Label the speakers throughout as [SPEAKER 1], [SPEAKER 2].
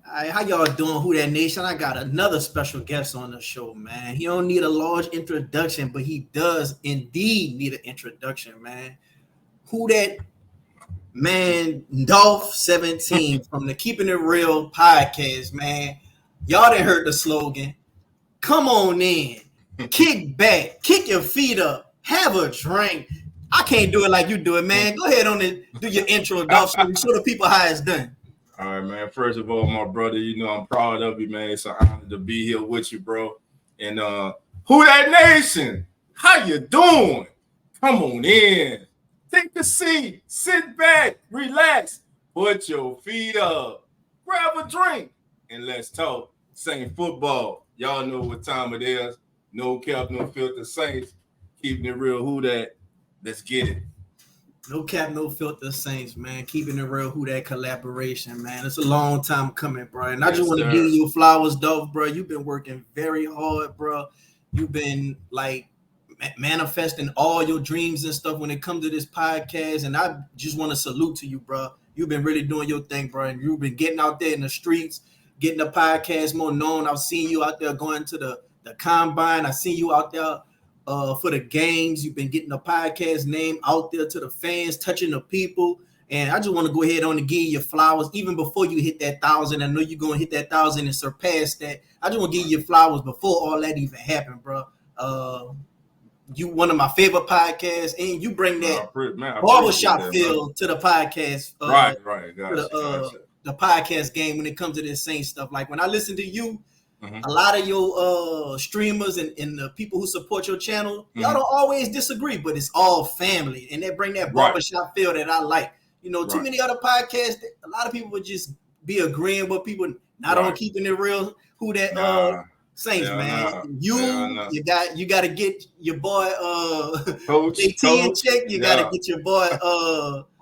[SPEAKER 1] Hi, how y'all doing, Who That Nation? I got another special guest on the show, man. He don't need a large introduction, but he does indeed need an introduction, man. Who that man? Dolph 17 from the Keeping It Real podcast, man. Y'all done heard the slogan. Come on in, kick back, kick your feet up, have a drink. I can't do it like you do it, man. Go ahead on and do your intro, Dolph, so show the people how it's done.
[SPEAKER 2] All right, man. First of all, my brother, I'm proud of you, man. It's an honor to be here with you, bro. And Who That Nation? How you doing? Come on in. Take a seat. Sit back. Relax. Put your feet up. Grab a drink. And let's talk. Saint football. Y'all know what time it is. No cap, no filter Saints. Keeping it real. Who that? Let's get it.
[SPEAKER 1] No cap, no filter, Saints, man. Keeping it real, who that collaboration, man. It's a long time coming, bro. And I just want to give you flowers, Dolph, bro. You've been working very hard, bro. You've been like manifesting all your dreams and stuff when it comes to this podcast. And I just want to salute to you, bro. You've been really doing your thing, bro. And you've been getting out there in the streets, getting the podcast more known. I've seen you out there going to the combine. I seen you out there for the games. You've been getting the podcast name out there to the fans, touching the people. And I just want to go ahead on and give you your flowers even before you hit that 1,000. I know you're going to hit that 1,000 and surpass that. I just want to give you your flowers before all that even happened, bro. You one of my favorite podcasts, and you bring that barbershop feel to the podcast.
[SPEAKER 2] Right. Gotcha.
[SPEAKER 1] The podcast game when it comes to this same stuff. Like when I listen to you, a lot of your streamers and the people who support your channel, y'all don't always disagree, but it's all family. And they bring that barbershop feel that I like. Too many other podcasts, a lot of people would just be agreeing with people not on Keeping It Real. Who that Saints, man. You got to get your boy
[SPEAKER 2] Coach
[SPEAKER 1] in check. You got to get your boy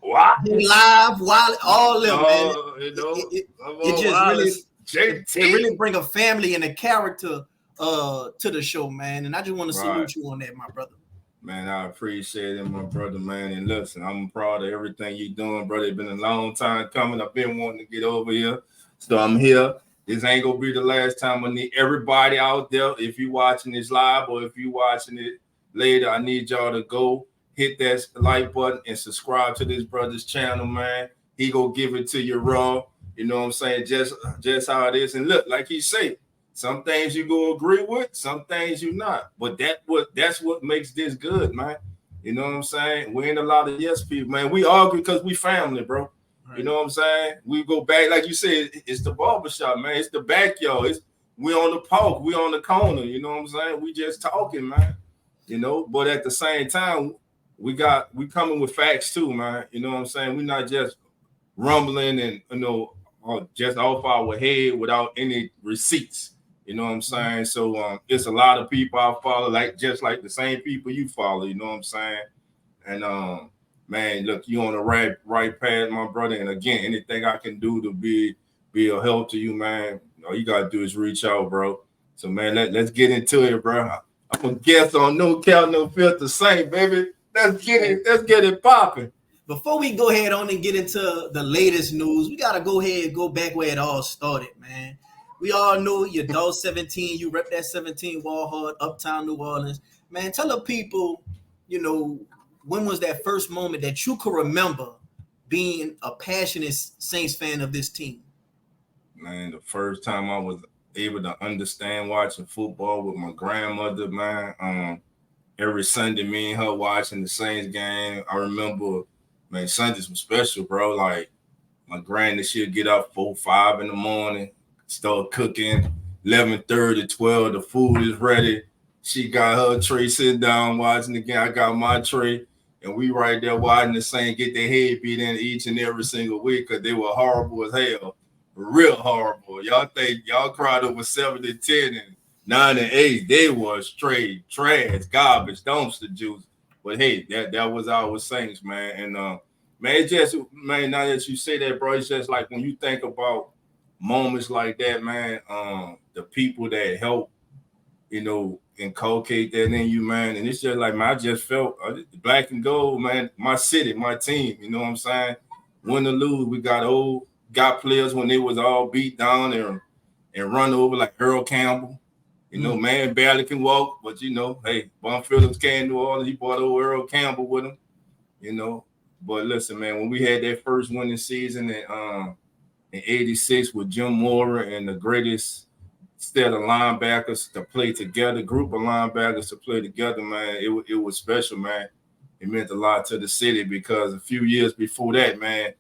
[SPEAKER 1] live, Wild, all them, man. It just really...
[SPEAKER 2] JT.
[SPEAKER 1] It really bring a family and a character to the show, man. And I just want to salute you on that, my brother.
[SPEAKER 2] Man, I appreciate it, my brother, man. And listen, I'm proud of everything you're doing, brother. It's been a long time coming. I've been wanting to get over here. So I'm here. This ain't going to be the last time. I need everybody out there. If you're watching this live or if you're watching it later, I need y'all to go hit that like button and subscribe to this brother's channel, man. He going to give it to you raw. You know what I'm saying? Just how it is. And look, like he said, some things you go agree with, some things you not. But that's what makes this good, man. You know what I'm saying? We ain't a lot of yes people, man. We argue because we family, bro. Right. You know what I'm saying? We go back, like you said, it's the barbershop, man. It's the backyard. We on the park. We on the corner. You know what I'm saying? We just talking, man. But at the same time, we coming with facts too, man. You know what I'm saying? We're not just rumbling and just off our head without any receipts. You know what I'm saying? So it's a lot of people I follow, just like the same people you follow, you know what I'm saying? And man, look, you on the right path, my brother. And again, anything I can do to be a help to you, man, all you gotta do is reach out, bro. So man, let's get into it, bro. I'm a guest on No Cap, No Filter Saint, baby. Let's get it popping.
[SPEAKER 1] Before we go ahead on and get into the latest news, we got to go ahead and go back where it all started, man. We all know you're Dolph 17. You rep that 17 Walhart, Uptown New Orleans. Man, tell the people, when was that first moment that you could remember being a passionate Saints fan of this team?
[SPEAKER 2] Man, the first time I was able to understand watching football with my grandmother, man. Every Sunday, me and her watching the Saints game. I remember, man, Sundays were special, bro. Like, my granny, she'll get up 4, 5 in the morning, start cooking, 11:30, 12, the food is ready. She got her tray, sitting down, watching the game. I got my tray, and we right there watching the Saints get their head beat in each and every single week because they were horrible as hell. Real horrible. Y'all think y'all cried over 7-10 and 9-8. They was straight trash, garbage, dumpster juice. But hey, that was our Saints, man. And man, it's just, man, now that you say that, bro, it's just like when you think about moments like that, man, the people that help, inculcate that in you, man. And it's just like, man, I just felt black and gold, man, my city, my team, you know what I'm saying? Win or lose, we got old got players when they was all beat down and run over like Earl Campbell. You know, man barely can walk, but you know, hey, Von Phillips came to New Orleans, he brought over Earl Campbell with him, you know. But listen, man, when we had that first winning season in '86 with Jim Mora and the greatest set of linebackers to play together, group of linebackers to play together, man, it was special, man. It meant a lot to the city because a few years before that, man,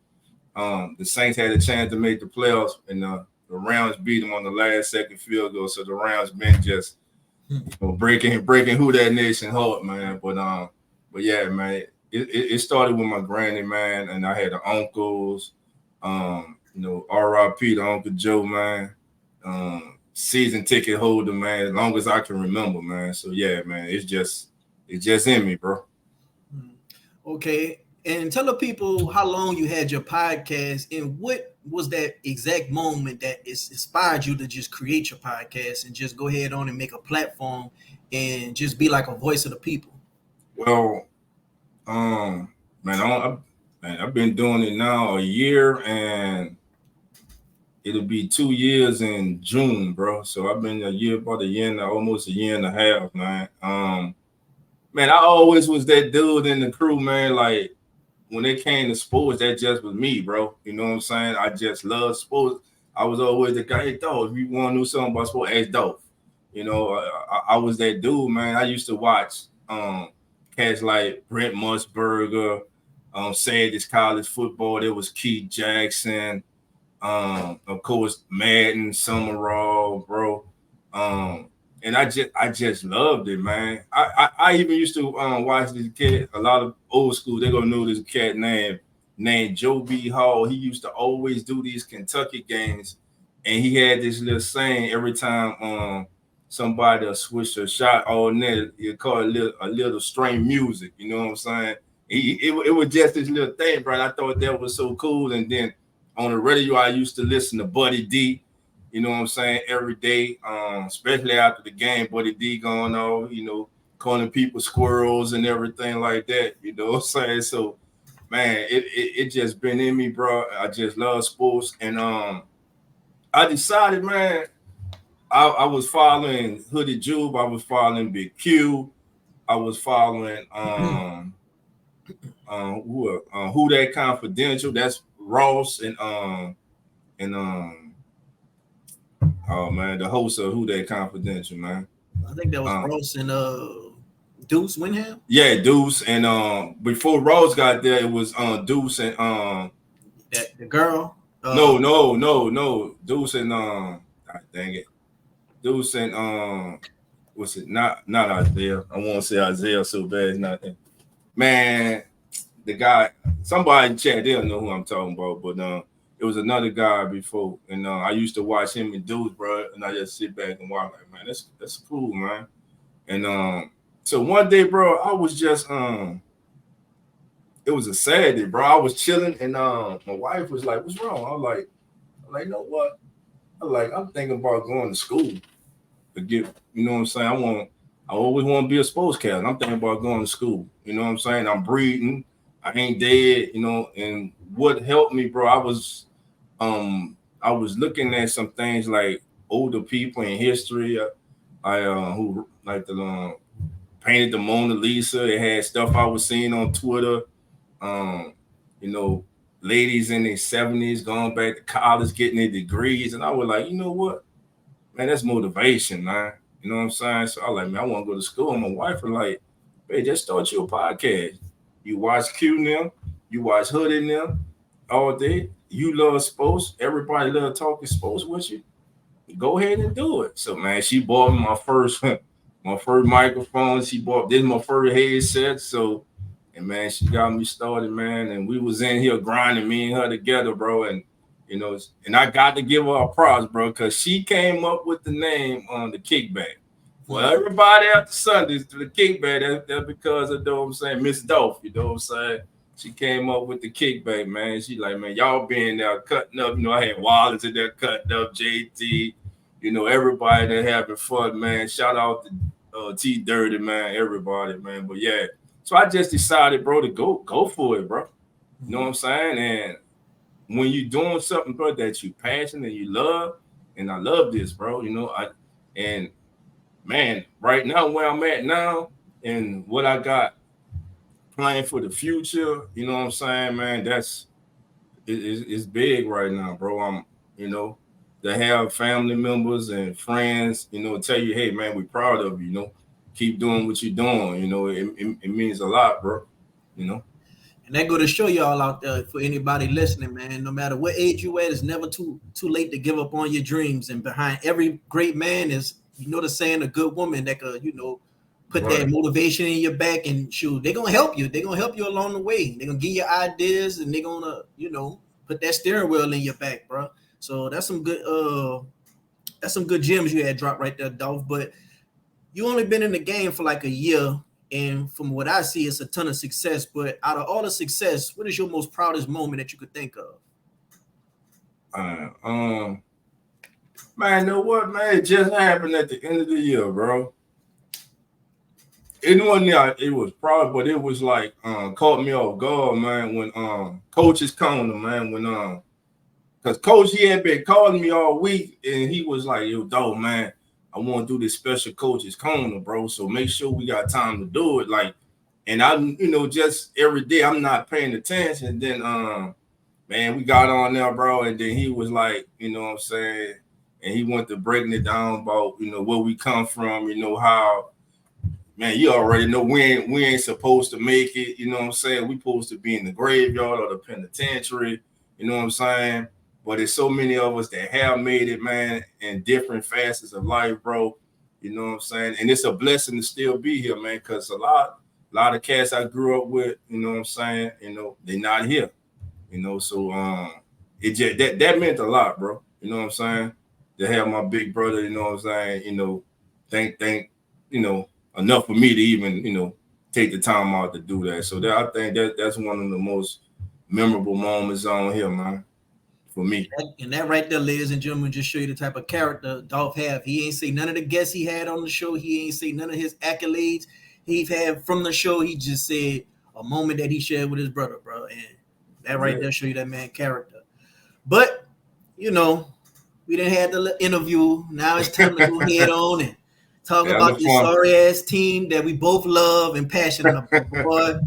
[SPEAKER 2] the Saints had a chance to make the playoffs, and the Rams beat them on the last second field goal. So the Rams been just breaking who that nation heart, man. But yeah, man, it started with my granny, man, and I had the uncles, you know, R.I.P. to Uncle Joe, man. Season ticket holder, man, as long as I can remember, man. So yeah, man, it's just in me, bro.
[SPEAKER 1] Okay. And tell the people how long you had your podcast and what was that exact moment that inspired you to just create your podcast and just go ahead on and make a platform and just be like a voice of the people.
[SPEAKER 2] Well, man, I've been doing it now a year, and it'll be 2 years in June, bro. So I've been about a year and almost a year and a half, man. Man, I always was that dude in the crew, man. Like when it came to sports, that just was me, bro. You know what I'm saying? I just love sports. I was always the guy, hey, Dolph, if you want to know something about sports, ask Dolph. You know, I was that dude, man. I used to watch cats like Brent Musburger, Sanders College football. There was Keith Jackson, of course, Madden, Summerall, bro. And I just loved it, man. I even used to watch this kid, a lot of old school, they're gonna know this cat named Joe B. Hall. He used to always do these Kentucky games, and he had this little saying every time somebody switched a shot all net, you call it a little string music, you know what I'm saying? It was just this little thing, bro. I thought that was so cool. And then on the radio, I used to listen to Buddy D. You know what I'm saying? Every day, especially after the game, Buddy D going on, you know, calling people squirrels and everything like that. You know what I'm saying? So, man, it just been in me, bro. I just love sports. And I decided, man, I was following Hoodie Jube. I was following Big Q. I was following Who That Confidential. That's Ross and oh man, the host of Who That Confidential, man.
[SPEAKER 1] I think that was Ross and Deuce Winham.
[SPEAKER 2] Yeah, Deuce, and before Rose got there, it was Deuce and
[SPEAKER 1] that the girl.
[SPEAKER 2] No, Deuce and dang it, Deuce and what's it? Not Isaiah. I want to say Isaiah so bad. It's not him. Man, the guy. Somebody in chat, they'll know who I'm talking about. But it was another guy before, and I used to watch him and Deuce, bro. And I just sit back and watch, like, man, that's cool, man. And so one day, bro, I was just it was a Saturday, bro. I was chilling, and my wife was like, "What's wrong?" I was like, you know what? I'm thinking about going to school to get, you know what I'm saying? I always want to be a sportscaster. I'm thinking about going to school. You know what I'm saying? I'm breathing. I ain't dead, you know. And what helped me, bro, I was looking at some things like older people in history. Who like the painted the Mona Lisa. It had stuff I was seeing on Twitter. You know, ladies in their 70s going back to college, getting their degrees. And I was like, you know what? Man, that's motivation, man. You know what I'm saying? So I was like, man, I want to go to school. And my wife was like, hey, just start you a podcast. You watch Q now, you watch Hood in them all day. You love sports. Everybody love talking sports with you. Go ahead and do it. So man, she bought me my first microphone. She bought this my first headset. So, and man, she got me started, man. And we was in here grinding, me and her together, bro. And you know, and I got to give her a props, bro, because she came up with the name on the Kickback. Well, everybody after Sundays to the Kickback, that's because of, you know what I'm saying, Miss Dolph, you know what I'm saying? She came up with the Kickback, man. She like, man, y'all being there cutting up. You know, I had Wallace in there cutting up, JT, you know, everybody that having fun, man. Shout out to T Dirty, man, everybody, man. But yeah, so I just decided, bro, to go for it, bro. You know what I'm saying? And when you're doing something, bro, that you passionate and you love, and I love this, bro. And man, right now where I'm at now and what I got planned for the future, you know what I'm saying, man, it's big right now, bro. You know, to have family members and friends, tell you, hey, man, we're proud of you, keep doing what you're doing, it means a lot, bro, you know.
[SPEAKER 1] And that go to show y'all out there, for anybody listening, man, no matter what age you at, it's never too late to give up on your dreams. And behind every great man is, the saying, a good woman that could, put that motivation in your back, and shoot, they're gonna help you. They're gonna help you along the way. They're gonna give you ideas, and they're gonna, put that steering wheel in your back, bro. So that's some good gems you had dropped right there, Dolph. But you only been in the game for like a year. And from what I see, it's a ton of success. But out of all the success, what is your most proudest moment that you could think of?
[SPEAKER 2] Man, you know what, man? It just happened at the end of the year, bro. It wasn't it was proud, but it was like caught me off guard, man, when coaches corner, man, when because coach, he had been calling me all week, and he was like, yo, dog, man, I want to do this special coaches corner, bro. So make sure we got time to do it. Like, and I, just every day I'm not paying attention. And then, man, we got on there, bro. And then he was like, you know what I'm saying? And he went to breaking it down about, where we come from, how, man, you already know we ain't supposed to make it. You know what I'm saying? We supposed to be in the graveyard or the penitentiary. You know what I'm saying? But there's so many of us that have made it, man, in different facets of life, bro. You know what I'm saying? And it's a blessing to still be here, man, because a lot of cats I grew up with, you know what I'm saying, they're not here. So it just that meant a lot, bro. You know what I'm saying? To have my big brother, you know what I'm saying, think, enough for me to even, take the time out to do that. So I think that's one of the most memorable moments on here, man. For me.
[SPEAKER 1] And that right there, ladies and gentlemen, just show you the type of character Dolph have. He ain't say none of the guests he had on the show. He ain't say none of his accolades he's had from the show. He just said a moment that he shared with his brother, bro. And that right there show you that man character. But, we didn't have the interview. Now it's time to go head on and talk about this sorry ass team that we both love and passionate about, boy.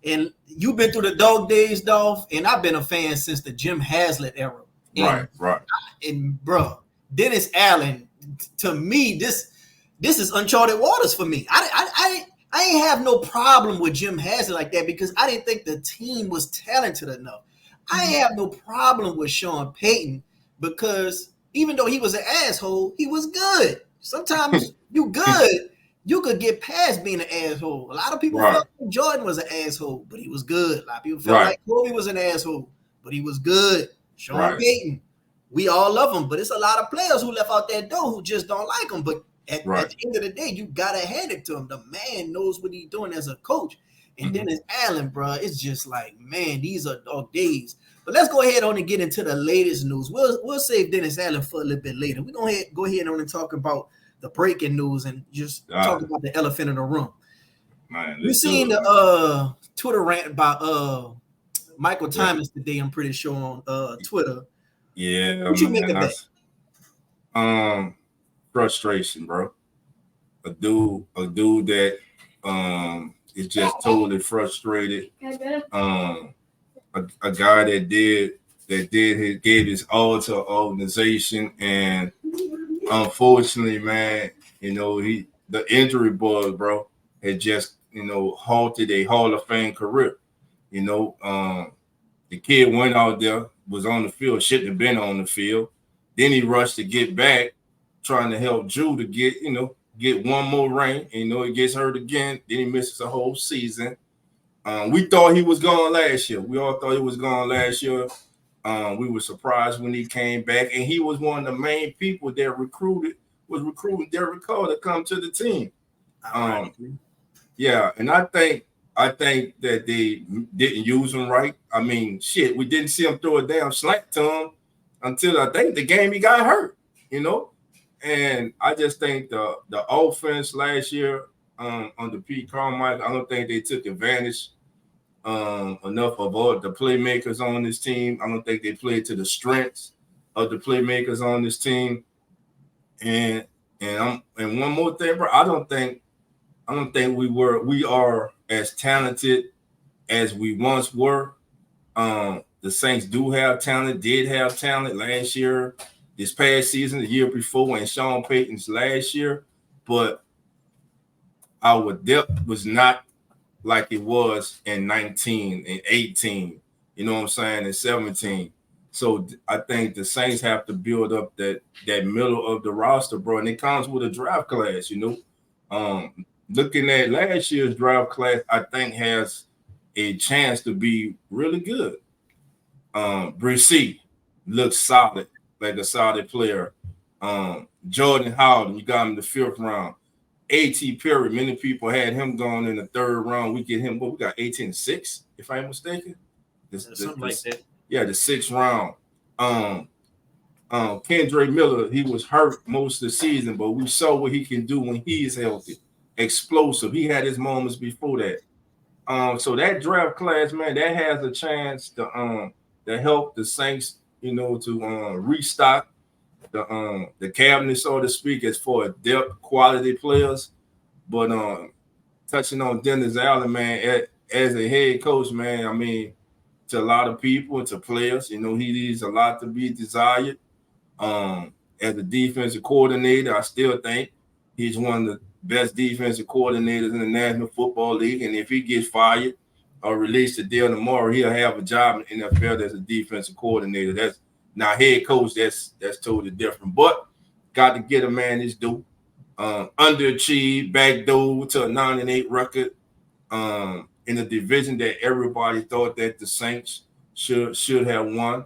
[SPEAKER 1] And you've been through the dog days, Dolph, and I've been a fan since the Jim Haslett era.
[SPEAKER 2] And, right.
[SPEAKER 1] And bro, Dennis Allen, to me, this is uncharted waters for me. I ain't have no problem with Jim Haslett like that because I didn't think the team was talented enough. I ain't have no problem with Sean Payton because even though he was an asshole, he was good. Sometimes you good. You could get past being an asshole. A lot of people felt like Jordan was an asshole, but he was good. A lot of people felt like Kobe was an asshole, but he was good. Sean Payton, we all love him, but it's a lot of players who left out that door who just don't like him. But at the end of the day, you got to hand it to him. The man knows what he's doing as a coach. And Dennis Allen, bro, it's just like, man, these are dog days. But let's go ahead on and get into the latest news. We'll save Dennis Allen for a little bit later. We're going to go ahead on and talk about the breaking news and just talk about the elephant in the room. Man, we seen the Twitter rant by Michael Thomas today, I'm pretty sure, on Twitter.
[SPEAKER 2] Yeah.
[SPEAKER 1] What you make of
[SPEAKER 2] that? Frustration, bro. A dude that is just totally frustrated. A guy that gave his all to an organization, and unfortunately, man, the injury bug, bro, had just, halted a Hall of Fame career. The kid went out there, was on the field, shouldn't have been on the field. Then he rushed to get back, trying to help Drew to get one more ring. And, he gets hurt again. Then he misses a whole season. We thought he was gone last year. We all thought he was gone last year. We were surprised when he came back, and he was one of the main people that was recruiting Derek Carr to come to the team. Yeah, and I think that they didn't use him right. I mean, shit, we didn't see him throw a damn slant to him until I think the game he got hurt. And I just think the offense last year under Pete Carmichael, I don't think they took advantage enough of all the playmakers on this team. I don't think they played to the strengths of the playmakers on this team. And and one more thing, bro. I don't think we are as talented as we once were. The Saints do have talent, did have talent last year, this past season, the year before, and Sean Payton's last year, but our depth was not like it was in 19 and 18, you know what I'm saying, and 17. So I think the Saints have to build up that middle of the roster, bro, and it comes with a draft class, you know. Looking at last year's draft class, I think has a chance to be really good. Brissy looks solid, like a solid player. Jordan Howden, you got him in the 5th round. A.T. Perry, many people had him going in the 3rd round. We get him, we got 18-6, if I'm mistaken.
[SPEAKER 1] Something like that.
[SPEAKER 2] Yeah, the 6th round. Kendra Miller, he was hurt most of the season, but we saw what he can do when he is healthy. Explosive. He had his moments before that. So that draft class, man, that has a chance to help the Saints, you know, to restock the cabinet, so to speak, as for depth quality players. But touching on Dennis Allen, man, as a head coach, man, I mean, to a lot of people, to players, you know, he leaves a lot to be desired. As a defensive coordinator, I still think he's one of the best defensive coordinators in the National Football League. And if he gets fired or released to deal tomorrow, he'll have a job in the NFL as a defensive coordinator. That's now head coach. That's totally different. But got to get a man his due. Underachieved, backdoor to a 9-8 record. In a division that everybody thought that the Saints should have won.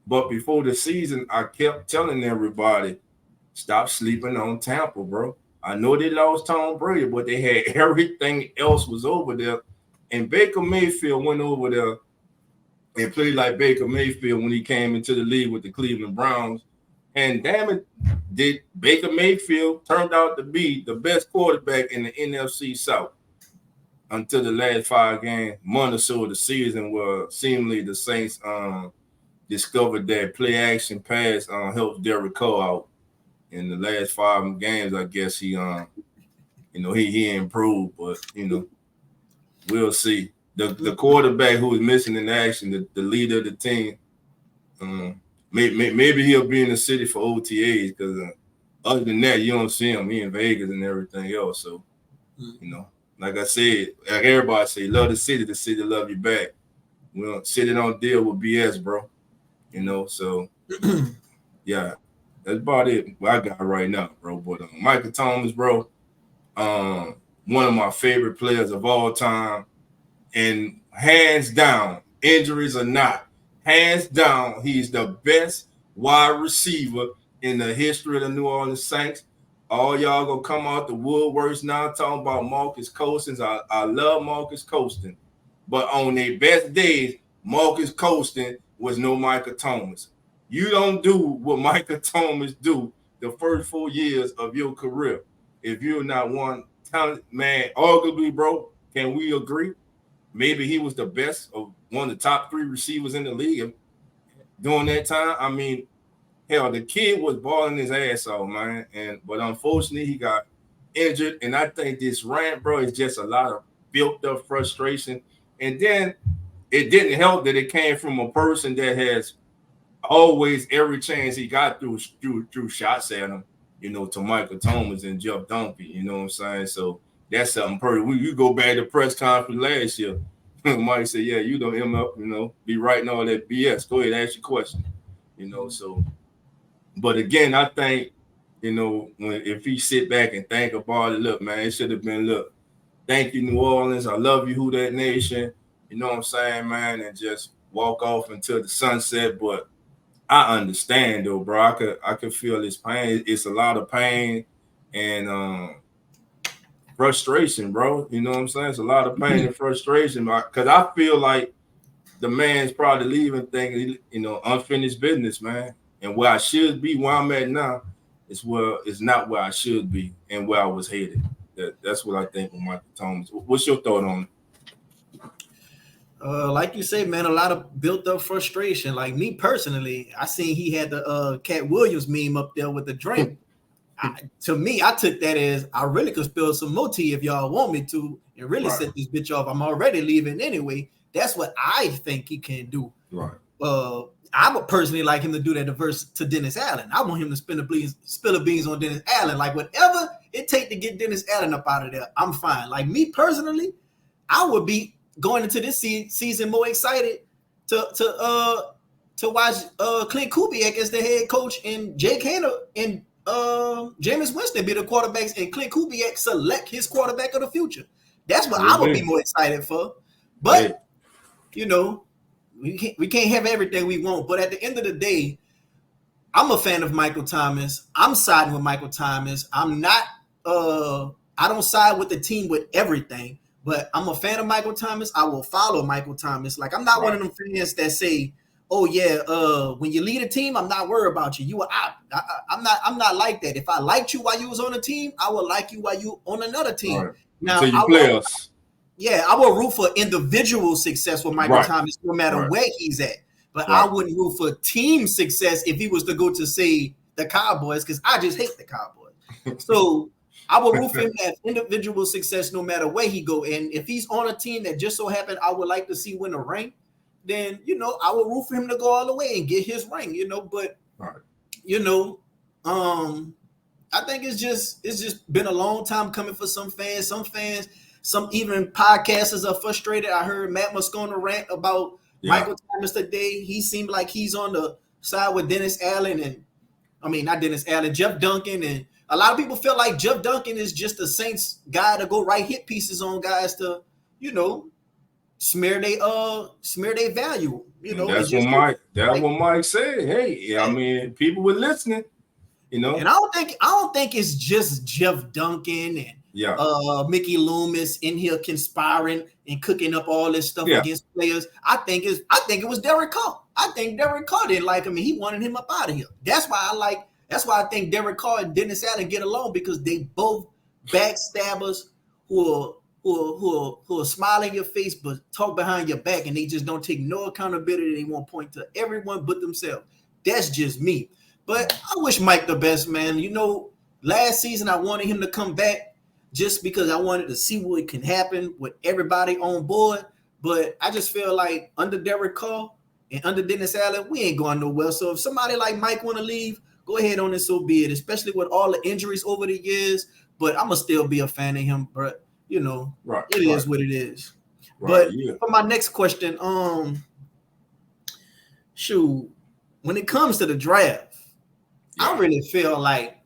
[SPEAKER 2] But before the season, I kept telling everybody, stop sleeping on Tampa, bro. I know they lost Tom Brady, but they had everything else was over there. And Baker Mayfield went over there and played like Baker Mayfield when he came into the league with the Cleveland Browns. And damn it, did Baker Mayfield turned out to be the best quarterback in the NFC South until the last 5 games, month or so of the season, where seemingly the Saints discovered that play action pass helps Derek Carr out. In the last 5 games, I guess he improved, but you know, we'll see. The quarterback who is missing in action, the leader of the team, maybe he'll be in the city for OTAs because other than that, you don't see him. He in Vegas and everything else. So, you know, like I said, like everybody say, love the city love you back. City don't deal with BS, bro. You know, so yeah. That's about it. What I got right now, bro. But Michael Thomas, bro, one of my favorite players of all time, and hands down, injuries or not, hands down, he's the best wide receiver in the history of the New Orleans Saints. All y'all gonna come out the woodworks now talking about Marcus Cousins. I love Marcus Cousins, but on their best days, Marcus Cousins was no Michael Thomas. You don't do what Michael Thomas do the first 4 years of your career if you're not one talent man. Arguably, bro, can we agree? Maybe he was the best of one of the top 3 receivers in the league during that time. I mean, hell, the kid was balling his ass off, man. But unfortunately, he got injured. And I think this rant, bro, is just a lot of built up frustration. And then it didn't help that it came from a person that has always, every chance he got through shots at him, you know, to Michael Thomas and Jeff Dumpy, you know what I'm saying? So that's something pretty. You go back to press conference last year, Mike said, yeah, you don't him up, you know, be writing all that BS. Go ahead, ask your question, you know. So, but again, I think, you know, if he sit back and think about it, look, man, it should have been, look, thank you, New Orleans. I love you, Who That Nation. You know what I'm saying, man? And just walk off until the sunset. But I understand though, bro. I could feel this pain. It's a lot of pain and frustration, bro. You know what I'm saying? It's a lot of pain and frustration because I feel like the man's probably leaving thinking, you know, unfinished business, man. And where I should be, where I'm at now, is not where I should be and where I was headed. That's what I think with Michael Thomas. What's your thought on it?
[SPEAKER 1] Like you say, man, a lot of built up frustration. Like me personally, I seen he had the Cat Williams meme up there with the drink. To me, I took that as I really could spill some more tea if y'all want me to, and really set this bitch off. I'm already leaving anyway. That's what I think he can do.
[SPEAKER 2] Right.
[SPEAKER 1] I would personally like him to do that verse to Dennis Allen. I want him to spill the beans on Dennis Allen. Like whatever it take to get Dennis Allen up out of there, I'm fine. Like me personally, I would be going into this season more excited to watch Clint Kubiak as the head coach and Jake Hanna and Jameis Winston be the quarterbacks and Clint Kubiak select his quarterback of the future. That's what I would be more excited for. But you know, we can't have everything we want. But at the end of the day, I'm a fan of Michael Thomas. I'm siding with Michael Thomas. I'm not I don't side with the team with everything, but I'm a fan of Michael Thomas. I will follow Michael Thomas. Like I'm not one of them fans that say, oh yeah, when you lead a team, I'm not worried about you. You are out. I'm not like that. If I liked you while you was on a team, I will like you while you on another team.
[SPEAKER 2] Right.
[SPEAKER 1] Now
[SPEAKER 2] Until you play us.
[SPEAKER 1] Yeah, I will root for individual success with Michael Thomas, no matter where he's at. But I wouldn't root for team success if he was to go to, say, the Cowboys, because I just hate the Cowboys. So I will root for him to have individual success no matter where he go. And if he's on a team that just so happened I would like to see win a ring, then, you know, I will root for him to go all the way and get his ring, you know. But, you know, I think it's just been a long time coming for some fans. Some even podcasters are frustrated. I heard Matt Moscona rant about Michael Thomas today. He seemed like he's on the side with Dennis Allen not Dennis Allen, Jeff Duncan. And a lot of people feel like Jeff Duncan is just the Saints guy to go write hit pieces on guys to, you know, smear their value. You know,
[SPEAKER 2] that's what Mike said. Hey, I mean, people were listening, you know.
[SPEAKER 1] And I don't think it's just Jeff Duncan and Mickey Loomis in here conspiring and cooking up all this stuff against players. I think it was Derek Carr. I think Derek Carr didn't like him and he wanted him up out of here. That's why I think Derek Carr and Dennis Allen get along, because they both backstabbers who are smiling in your face but talk behind your back, and they just don't take no accountability. They won't point to everyone but themselves. That's just me. But I wish Mike the best, man. You know, last season I wanted him to come back just because I wanted to see what can happen with everybody on board. But I just feel like under Derek Carr and under Dennis Allen, we ain't going nowhere. So if somebody like Mike want to leave, go ahead on and so be it, especially with all the injuries over the years. But I'm going to still be a fan of him. But, you know, it is what it is. But for my next question, when it comes to the draft, I really feel like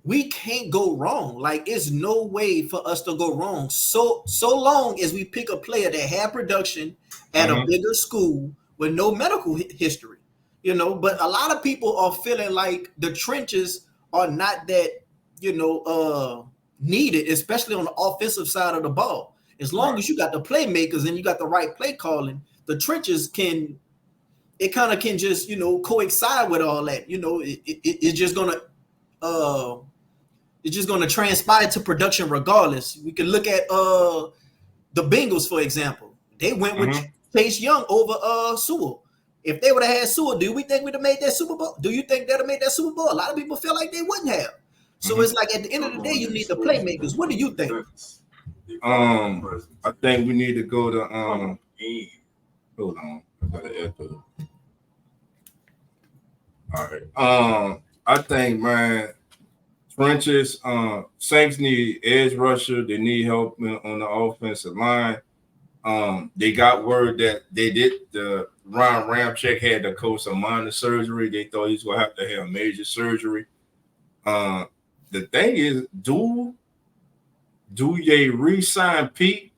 [SPEAKER 1] we can't go wrong. Like, it's no way for us to go wrong. So long as we pick a player that had production at a bigger school with no medical history, you know. But a lot of people are feeling like the trenches are not that, you know, needed, especially on the offensive side of the ball. As long as you got the playmakers and you got the right play calling, the trenches can just, you know, coincide with all that. You know, it's just gonna transpire to production regardless. We can look at the Bengals, for example. They went with Chase Young over Sewell. If they would have had Sewell, do we think we'd have made that Super Bowl? Do you think they'd have made that Super Bowl? A lot of people feel like they wouldn't have. So it's like at the end of the day, you need the playmakers. What do you think?
[SPEAKER 2] I think we need to go to hold on. I got an echo. All right. I think, man, trenches, Saints need edge rusher. They need help on the offensive line. They got word that they did the Ron Ramczyk had to coach a minor surgery. They thought he was gonna have to have major surgery. The thing is, do they re-sign Pete?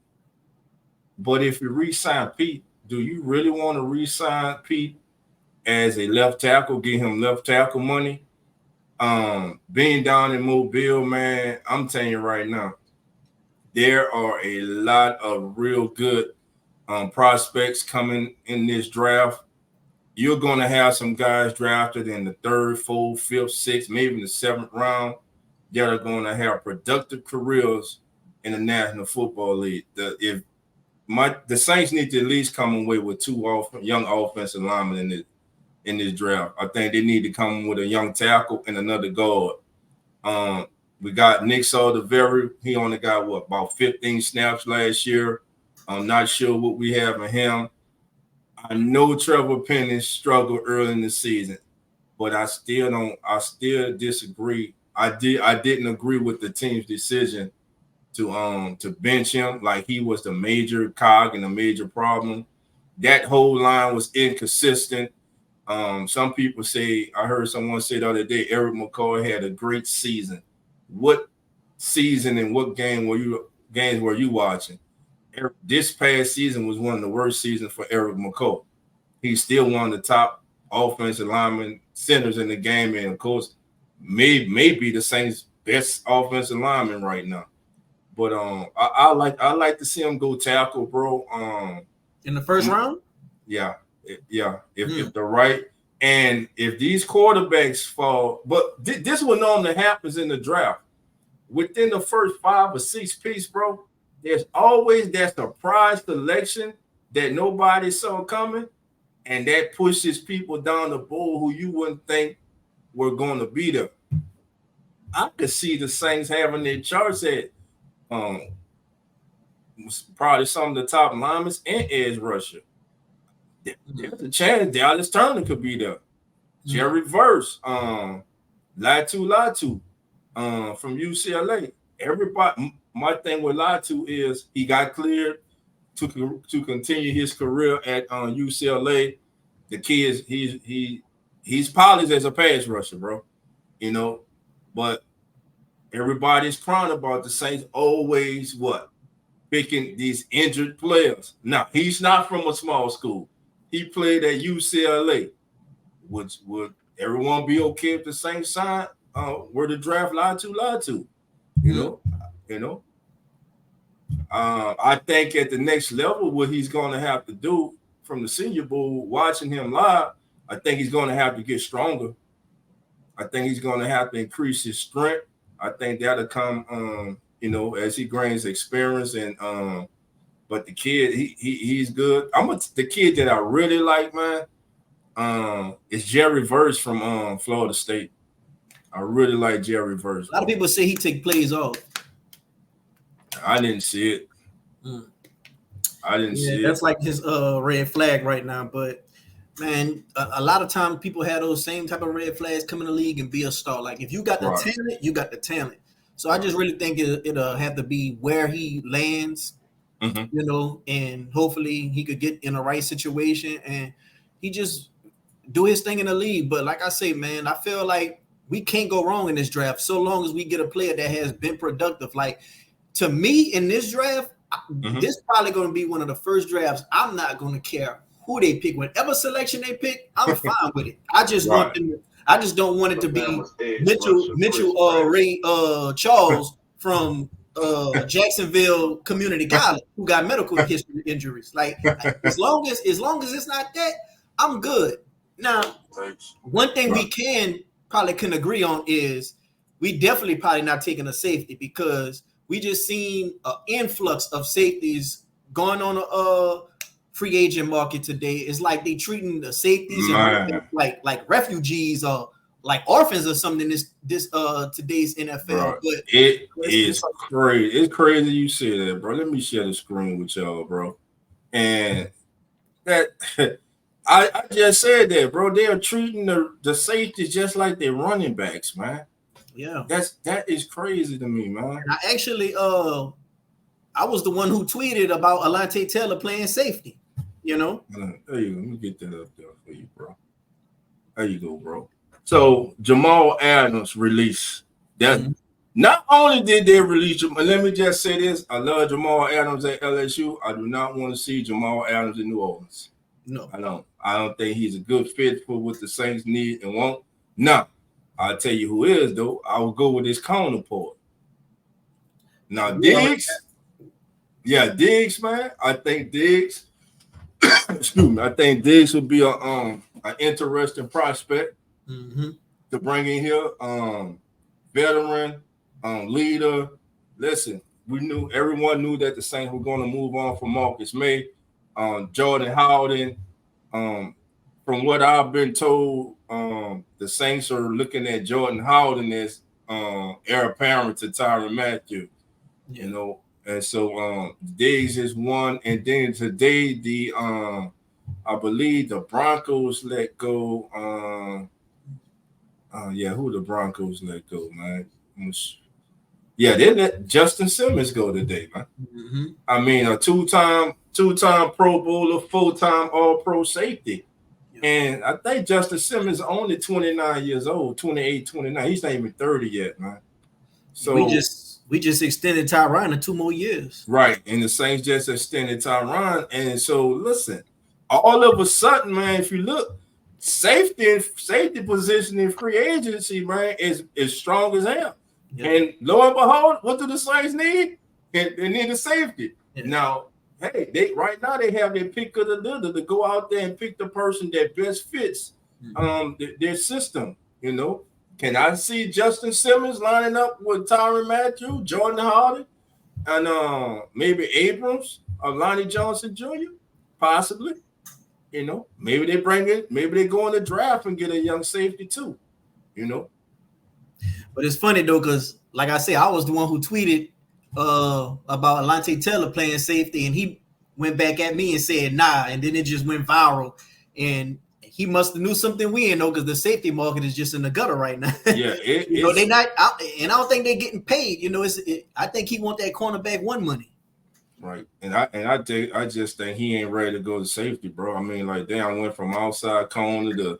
[SPEAKER 2] But if you re-sign Pete, do you really want to re-sign Pete as a left tackle, get him left tackle money? Being down in Mobile, man, I'm telling you right now, there are a lot of real good prospects coming in this draft. You're going to have some guys drafted in the 3rd, 4th, 5th, 6th, maybe in the 7th round that are going to have productive careers in the National Football League. the Saints need to at least come away with two young offensive linemen in this draft. I think they need to come with a young tackle and another guard. We got Nick Solderberry. He only got about 15 snaps last year. I'm not sure what we have in him. I know Trevor Penny struggled early in the season, but I still disagree. I didn't agree with the team's decision to bench him like he was the major cog and a major problem. That whole line was inconsistent. Some people say, I heard someone say the other day, Eric McCoy had a great season. What season and what games were you watching? This past season was one of the worst seasons for Eric McCoy. He's still one of the top offensive linemen, centers in the game, and of course, maybe the Saints' best offensive lineman right now. But I like to see him go tackle, bro.
[SPEAKER 1] In the first round?
[SPEAKER 2] Yeah. If the right, and if these quarterbacks fall, but this is what normally happens in the draft. Within the first 5 or 6 picks, bro, there's always that surprise selection that nobody saw coming, and that pushes people down the board who you wouldn't think were going to be there. I could see the Saints having their charts at probably some of the top linemen and edge rusher. There's a chance Dallas Turner could be there. Jerry Verse, Latu from UCLA. Everybody, my thing with Latu is he got cleared to continue his career at UCLA. The kid he's polished as a pass rusher, bro. You know, but everybody's crying about the Saints always picking these injured players. Now he's not from a small school. He played at UCLA. Would everyone be okay if the Saints sign were to draft Latu? You know. I think at the next level, what he's going to have to do from the Senior Bowl, watching him live, I think he's going to have to get stronger. I think he's going to have to increase his strength. I think that'll come, as he gains experience. And but the kid, he's good. The kid that I really like, man, is Jerry Verse from Florida State. I really like Jerry Verse.
[SPEAKER 1] A lot of people say he take plays off.
[SPEAKER 2] I didn't see it. I didn't see it.
[SPEAKER 1] That's like his red flag right now. But man, a lot of times people have those same type of red flags come in the league and be a star. Like if you got the talent, you got the talent. So I just really think it'll have to be where he lands, and hopefully he could get in the right situation and he just do his thing in the league. But like I say, man, I feel like we can't go wrong in this draft so long as we get a player that has been productive. Like to me in this draft, this is probably going to be one of the first drafts. I'm not going to care who they pick. Whatever selection they pick, I'm fine with it. I just want them. I just don't want it to be Mitchell Ray Charles from Jacksonville Community College who got medical history injuries. Like as long as it's not that, I'm good. Now, one thing we can agree on is we definitely probably not taking a safety because we just seen an influx of safeties going on a free agent market today. It's like they treating the safeties like refugees or like orphans or something in this today's NFL.
[SPEAKER 2] Bro, but it's crazy. It's crazy you say that, bro. Let me share the screen with y'all, bro. And that I just said that, bro. They are treating the safeties just like they're running backs, man.
[SPEAKER 1] Yeah,
[SPEAKER 2] that is crazy to me, man.
[SPEAKER 1] I actually I was the one who tweeted about Alante Taylor playing safety.
[SPEAKER 2] There you go. Let me get that up there for you, bro. There you go, bro. So Jamal Adams release that. Not only did they release him, let me just say this: I love Jamal Adams at LSU. I do not want to see Jamal Adams in New Orleans.
[SPEAKER 1] No,
[SPEAKER 2] I don't. I don't think he's a good fit for what the Saints need and want. Now, I'll tell you who is though. I will go with his counterpart. Now, Diggs. Yeah, Diggs, man. I think Diggs. Excuse me. I think Diggs would be an interesting prospect to bring in here. Veteran, leader. Listen, everyone knew that the Saints were going to move on from Marcus May, Jordan Howden. From what I've been told, the Saints are looking at Jordan Howden as heir apparent to Tyrann Mathieu. Yeah. You know, and so Diggs is one, and then today I believe the Broncos let go. Who the Broncos let go, man? Yeah, they let Justin Simmons go today, man. Mm-hmm. I mean, a two-time Pro Bowler, full-time All-Pro safety. Yeah. And I think Justin Simmons is only 29 years old, 28, 29. He's not even 30 yet, man. So
[SPEAKER 1] we just extended Tyrann to 2 more years.
[SPEAKER 2] Right, and the Saints just extended Tyrann. And so, listen, all of a sudden, man, if you look, safety position in free agency, man, is strong as hell. Yeah. And lo and behold, what do the Saints need? They need a safety. Yeah. Now, hey, they have their pick of the litter to go out there and pick the person that best fits their system. You know, can I see Justin Simmons lining up with Tyrann Mathieu, Jordan Howden, and maybe Abrams or Lonnie Johnson Jr.? Possibly. You know, maybe they go in the draft and get a young safety too. You know.
[SPEAKER 1] But it's funny though, because like I said, I was the one who tweeted about Alontae Taylor playing safety, and he went back at me and said nah, and then it just went viral. And he must have knew something we didn't know, because the safety market is just in the gutter right now. Yeah, they're not out, and I don't think they're getting paid. You know, I think he want that cornerback one money.
[SPEAKER 2] Right, and I just think he ain't ready to go to safety, bro. I mean, like, damn, I went from outside corner to,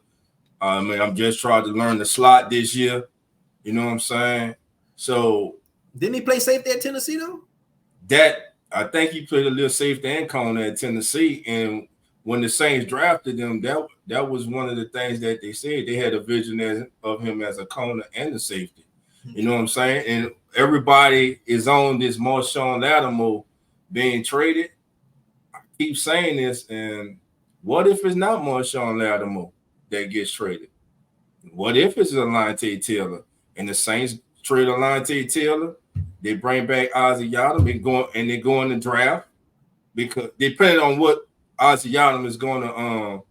[SPEAKER 2] I'm just trying to learn the slot this year. You know what I'm saying? So
[SPEAKER 1] didn't he play safety at Tennessee though?
[SPEAKER 2] That I think he played a little safety and corner at Tennessee, and when the Saints drafted him, that was one of the things that they said they had a vision of him as a corner and a safety. You know what I'm saying? And everybody is on this Marshawn Lattimore being traded. I keep saying this, and what if it's not Marshawn Lattimore that gets traded? What if it's Alontae Taylor and the Saints trade Alontae Taylor? They bring back Ozzie Yadam and they go in the draft, because depending on what Ozzie Yadam is going to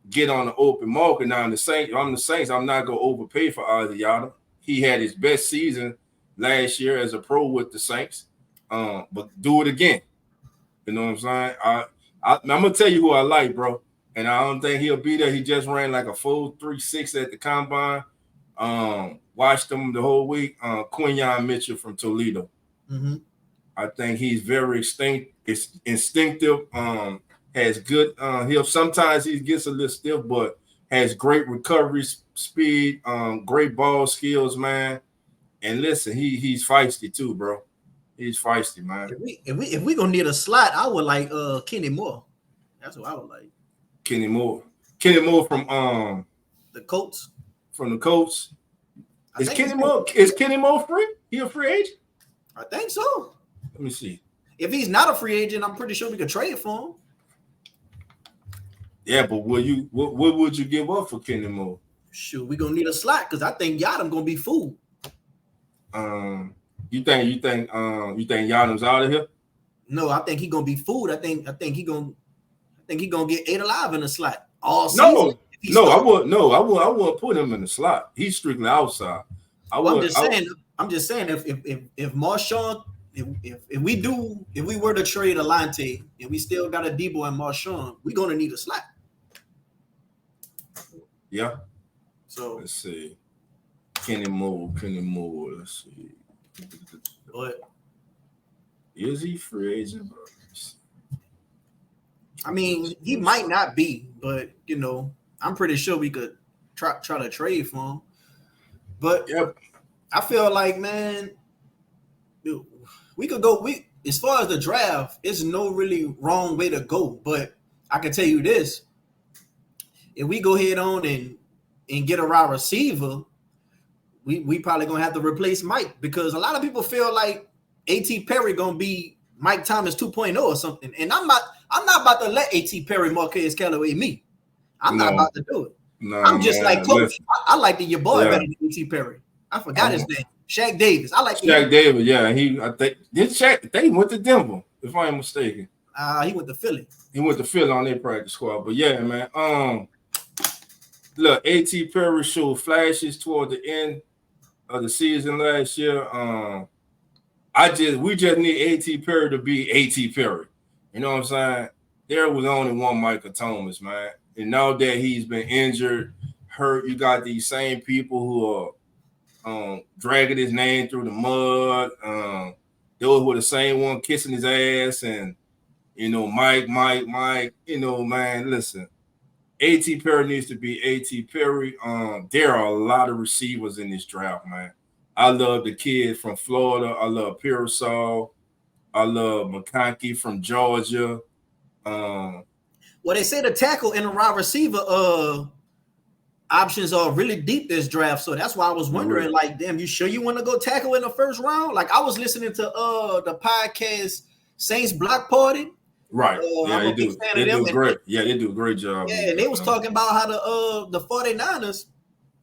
[SPEAKER 2] get on the open market. Now, I'm the Saints, I'm not going to overpay for Ozzie Yadam. He had his best season last year as a pro with the Saints. But do it again. You know what I'm saying? I'm gonna tell you who I like, bro. And I don't think he'll be there. He just ran like a 4.36 at the combine. Watched him the whole week. Quinyon Mitchell from Toledo. Mm-hmm. I think he's very instinctive. Has good. Sometimes he gets a little stiff, but has great recovery speed. Great ball skills, man. And listen, he's feisty too, bro. He's feisty, man.
[SPEAKER 1] If we gonna need a slot, I would like Kenny Moore. That's what I would like.
[SPEAKER 2] Kenny Moore from
[SPEAKER 1] the Colts.
[SPEAKER 2] From the Colts. Is Kenny Moore free? He a free agent?
[SPEAKER 1] I think so.
[SPEAKER 2] Let me see.
[SPEAKER 1] If he's not a free agent, I'm pretty sure we could trade for him.
[SPEAKER 2] Yeah, but what would you give up for Kenny Moore?
[SPEAKER 1] Shoot, we gonna need a slot, because I think Yadam gonna be fooled.
[SPEAKER 2] You think Yadam's out of here?
[SPEAKER 1] No, I think he gonna be fooled. I think he gonna get 8 alive in the slot all season.
[SPEAKER 2] I wouldn't put him in the slot. He's strictly outside.
[SPEAKER 1] I'm just saying if Marshawn, if we were to trade Alontae and we still got a Debo and Marshawn, we're gonna need a slot.
[SPEAKER 2] Yeah.
[SPEAKER 1] So
[SPEAKER 2] let's see. Kenny Moore. Let's see.
[SPEAKER 1] But
[SPEAKER 2] is he free agent?
[SPEAKER 1] I mean, he might not be, but you know, I'm pretty sure we could try to trade for him. But
[SPEAKER 2] yep.
[SPEAKER 1] I feel like, man, we could go. As far as the draft, it's no really wrong way to go. But I can tell you this: if we go head on and get a wide receiver, we probably gonna have to replace Mike, because a lot of people feel like A.T. Perry gonna be Mike Thomas 2.0 or something. And I'm not about to let A.T. Perry Marquez Callaway me. I'm not about to do it. No, I'm just like, Coach, I like your boy better than A.T. Perry. I forgot his name. Shaq Davis. I like
[SPEAKER 2] Shaq Davis. Yeah, I think did Shaq. They went to Denver, if I am mistaken.
[SPEAKER 1] He went to Philly.
[SPEAKER 2] He went to Philly on their practice squad. But yeah, man. Look, A.T. Perry showed flashes toward the end of the season last year. We just need A.T. Perry to be A.T. Perry. You know what I'm saying? There was only one Michael Thomas, man. And now that he's been injured, hurt, you got these same people who are dragging his name through the mud. Those were the same one kissing his ass, and Mike. Man, listen. A.T. Perry needs to be A.T. Perry. There are a lot of receivers in this draft, man. I love the kid from Florida. I love Pearsall. I love McConkey from Georgia.
[SPEAKER 1] Well, they say the tackle and the wide receiver options are really deep this draft, so that's why I was wondering, like, damn, you sure you want to go tackle in the first round? Like, I was listening to the podcast Saints Block Party.
[SPEAKER 2] Right. Yeah, they do. They do great. Yeah, they do a great job.
[SPEAKER 1] Yeah, and they was talking about how the 49ers,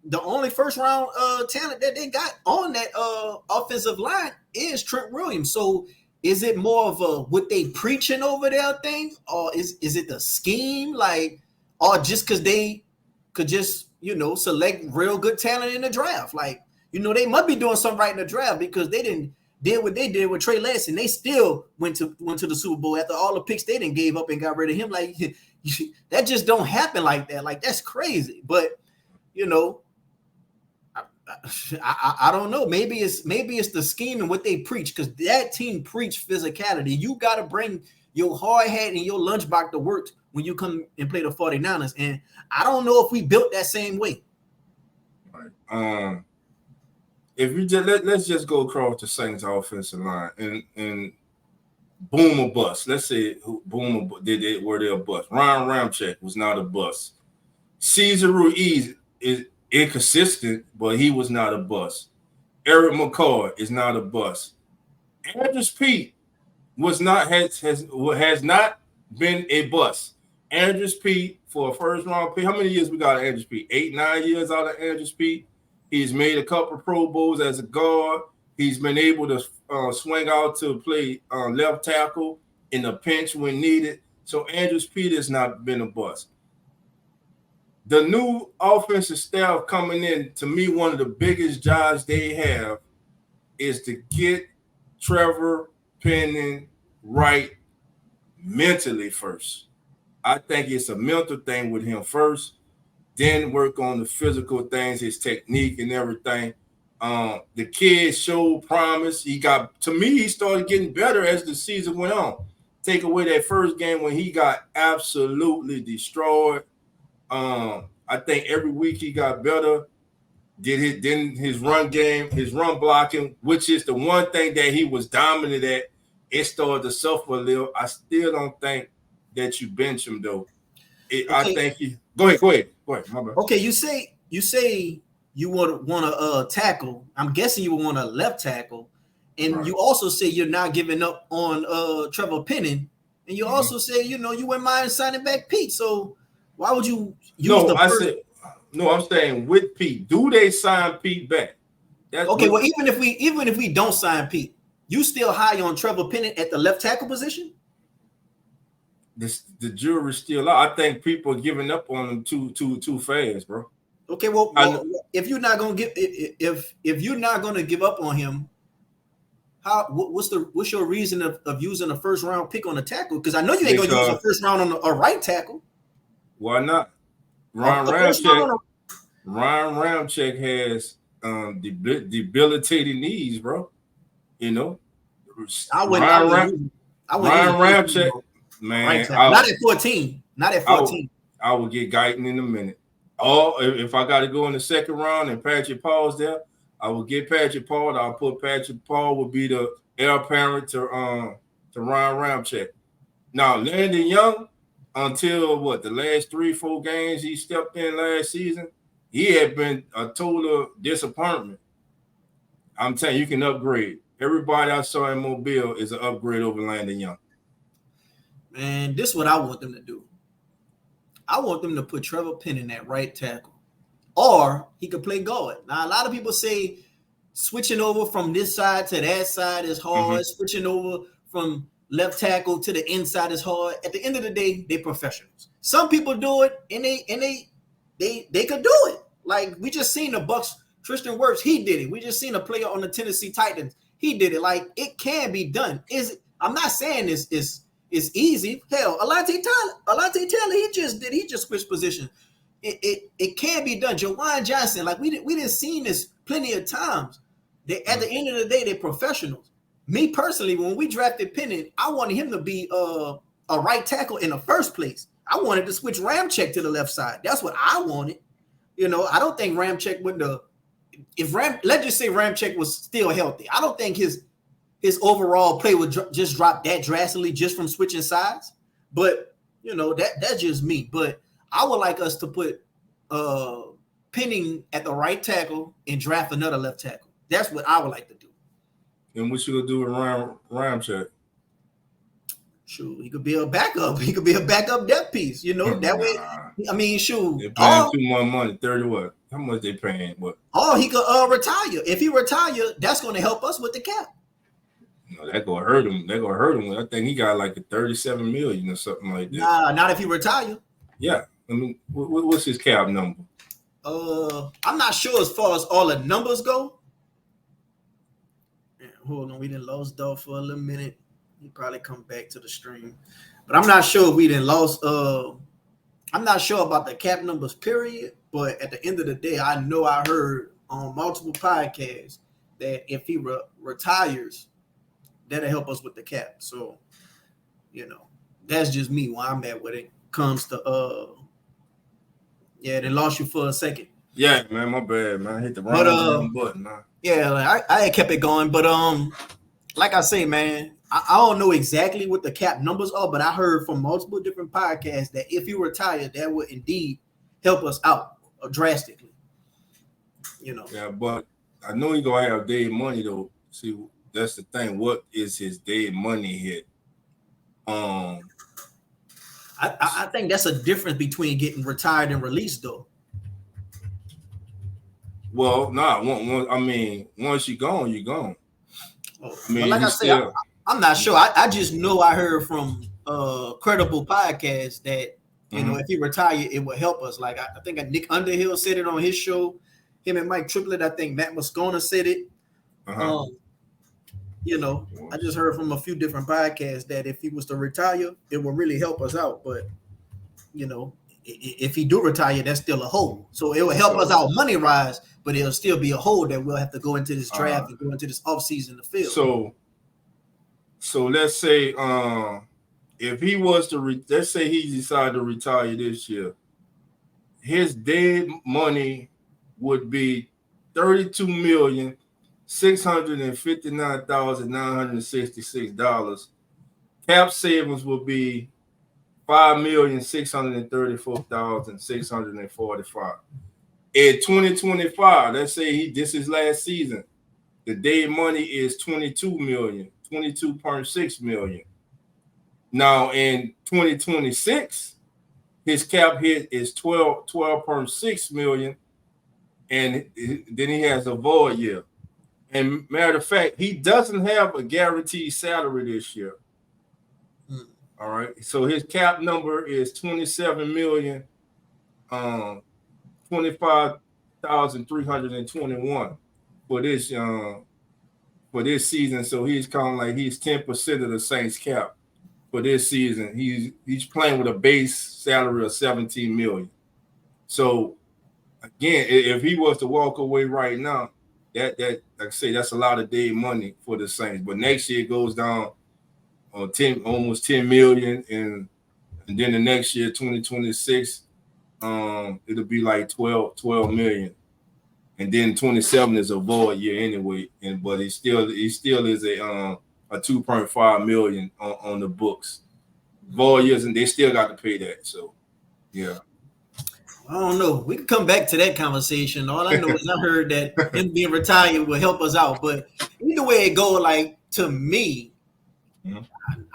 [SPEAKER 1] the only first round talent that they got on that offensive line is Trent Williams. So is it more of a what they preaching over there thing, or is it the scheme, like, or just because they could just select real good talent in the draft? Like, they must be doing something right in the draft, because they did what they did with Trey Lance, and they still went to the Super Bowl after all the picks they didn't gave up and got rid of him. Like, that just don't happen like that. Like, that's crazy. But I don't know. Maybe it's the scheme and what they preach, because that team preach physicality. You got to bring your hard hat and your lunchbox to work when you come and play the 49ers. And I don't know if we built that same way.
[SPEAKER 2] Right. If you let's just go across the Saints offensive line and boom or bust. Let's say boom or were they a bust? Ryan Ramczyk was not a bust. Cesar Ruiz is inconsistent, but he was not a bust. Eric McCoy is not a bust. Andrews Pete has not been a bust. Andrews Pete for a first round pick. How many years we got Andrews Pete? 8-9 years out of Andrews Pete. He's made a couple of Pro Bowls as a guard. He's been able to swing out to play left tackle in a pinch when needed. So Andrews Pete has not been a bust. The new offensive staff coming in, to me, one of the biggest jobs they have is to get Trevor Penning right mentally first. I think it's a mental thing with him first, then work on the physical things, his technique and everything. The kid showed promise. He started getting better as the season went on. Take away that first game when he got absolutely destroyed. I think every week he got better. Then his run game, his run blocking, which is the one thing that he was dominant at, it started to suffer a little. I still don't think that you bench him though. Okay. I think you go ahead. My bad.
[SPEAKER 1] Okay, you say you want to tackle. I'm guessing you want a left tackle, and right. You also say you're not giving up on Trevor Penning, and you also say you wouldn't mind signing back Pete. So why would you use
[SPEAKER 2] I'm saying with Pete. Do they sign Pete back?
[SPEAKER 1] Okay, well, even if we don't sign Pete, you still high on Trevor Penning at the left tackle position?
[SPEAKER 2] The jury's still out. I think people are giving up on him too fast, bro.
[SPEAKER 1] Okay, well, if you're not gonna if you're not gonna give up on him, what's your reason of using a first round pick on a tackle? Because I know you ain't gonna use a first round on a right tackle.
[SPEAKER 2] Why not? Ryan Ramczyk has debilitating knees, bro. Ryan Ramczyk. Man,
[SPEAKER 1] not at 14. Not at 14.
[SPEAKER 2] I will get Guyton in a minute. Or if I got to go in the second round and Patrick Paul's there, I will get Patrick Paul. I'll put Patrick Paul will be the heir apparent to Ryan Ramczyk. Now, Landon Young, until the last 3-4 games he stepped in last season, he had been a total disappointment. I'm telling you, can upgrade. Everybody I saw in Mobile is an upgrade over Landon Young.
[SPEAKER 1] Man, this is what I want them to do. I want them to put Trevor Penning at right tackle, or he could play guard. Now, a lot of people say switching over from this side to that side is hard.
[SPEAKER 2] Mm-hmm.
[SPEAKER 1] Switching over from left tackle to the inside is hard. At the end of the day, they're professionals. Some people do it, and they could do it. Like we just seen the Bucks. Tristan Wirfs, he did it. We just seen a player on the Tennessee Titans. He did it. Like it can be done. I'm not saying this is easy. Hell, Alante Taylor, he just switched position. It can be done. Jawan Johnson, like we didn't seen this plenty of times. At the end of the day, they're professionals. Me personally, when we drafted Penning, I wanted him to be a right tackle in the first place. I wanted to switch Ramczyk to the left side. That's what I wanted. You know, I don't think Ramczyk wouldn't have. Let's just say Ramczyk was still healthy. I don't think his overall play would just drop that drastically just from switching sides. But you know that's just me. But I would like us to put Penning at the right tackle and draft another left tackle. That's what I would like to do.
[SPEAKER 2] And what you gonna do with Ramczyk?
[SPEAKER 1] Shoot, he could be a backup. He could be a backup depth piece. You know that way. I mean, shoot.
[SPEAKER 2] They're paying too much money. 30 what? How much they paying? What?
[SPEAKER 1] Oh, he could retire. If he retire, that's going to help us with the cap.
[SPEAKER 2] No, that gonna hurt him. That gonna hurt him. I think he got like a 37 million or something like that.
[SPEAKER 1] Nah, not if he retire.
[SPEAKER 2] Yeah, I mean, what's his cap number?
[SPEAKER 1] I'm not sure as far as all the numbers go. Hold on, we didn't lost Dolph for a little minute. He probably come back to the stream, but I'm not sure if we didn't lost. I'm not sure about the cap numbers, period. But at the end of the day, I know I heard on multiple podcasts that if he retires, that'll help us with the cap. So, you know, that's just me where I'm at when it comes to yeah, they lost you for a second.
[SPEAKER 2] Yeah, man, my bad, man. I hit the wrong button, man.
[SPEAKER 1] Yeah, like I kept it going, but like I say, man, I don't know exactly what the cap numbers are, but I heard from multiple different podcasts that if he retired, that would indeed help us out drastically. You know.
[SPEAKER 2] Yeah, but I know he's gonna have dead money though. See, that's the thing. What is his dead money hit?
[SPEAKER 1] I think that's a difference between getting retired and released, though.
[SPEAKER 2] Well, I mean, once you're gone, you're gone.
[SPEAKER 1] I mean, like I said, I'm not sure. I just know I heard from credible podcasts that you know if he retired, it would help us. Like I think Nick Underhill said it on his show. Him and Mike Triplett. I think Matt Moscona said it. You know, I just heard from a few different podcasts that if he was to retire, it would really help us out. But you know, if he do retire, that's still a hole. So it will help us out money rise, but it'll still be a hole that we'll have to go into this draft and go into this offseason to fill.
[SPEAKER 2] So let's say if he was to let's say he decided to retire this year, his dead money would be $32,659,966. Cap savings will be $5,634,645. In 2025, let's say this is last season, the dead money is $22.6 million. Now in 2026, his cap hit is $12.6 million, and then he has a void year. And matter of fact, he doesn't have a guaranteed salary this year. All right, so his cap number is $27,025,321 for this season. So he's kind of like he's 10% of the Saints cap for this season. He's playing with a base salary of $17 million. So again, if he was to walk away right now, that like I say, that's a lot of dead money for the Saints. But next year it goes down almost 10 million, and then the next year, 2026, it'll be like 12 million, and then 27 is a void year anyway. But he still is a 2.5 million on the books. Void years, and they still got to pay that. So yeah.
[SPEAKER 1] I don't know. We can come back to that conversation. All I know is I heard that him being retired will help us out. But either way it go, like to me,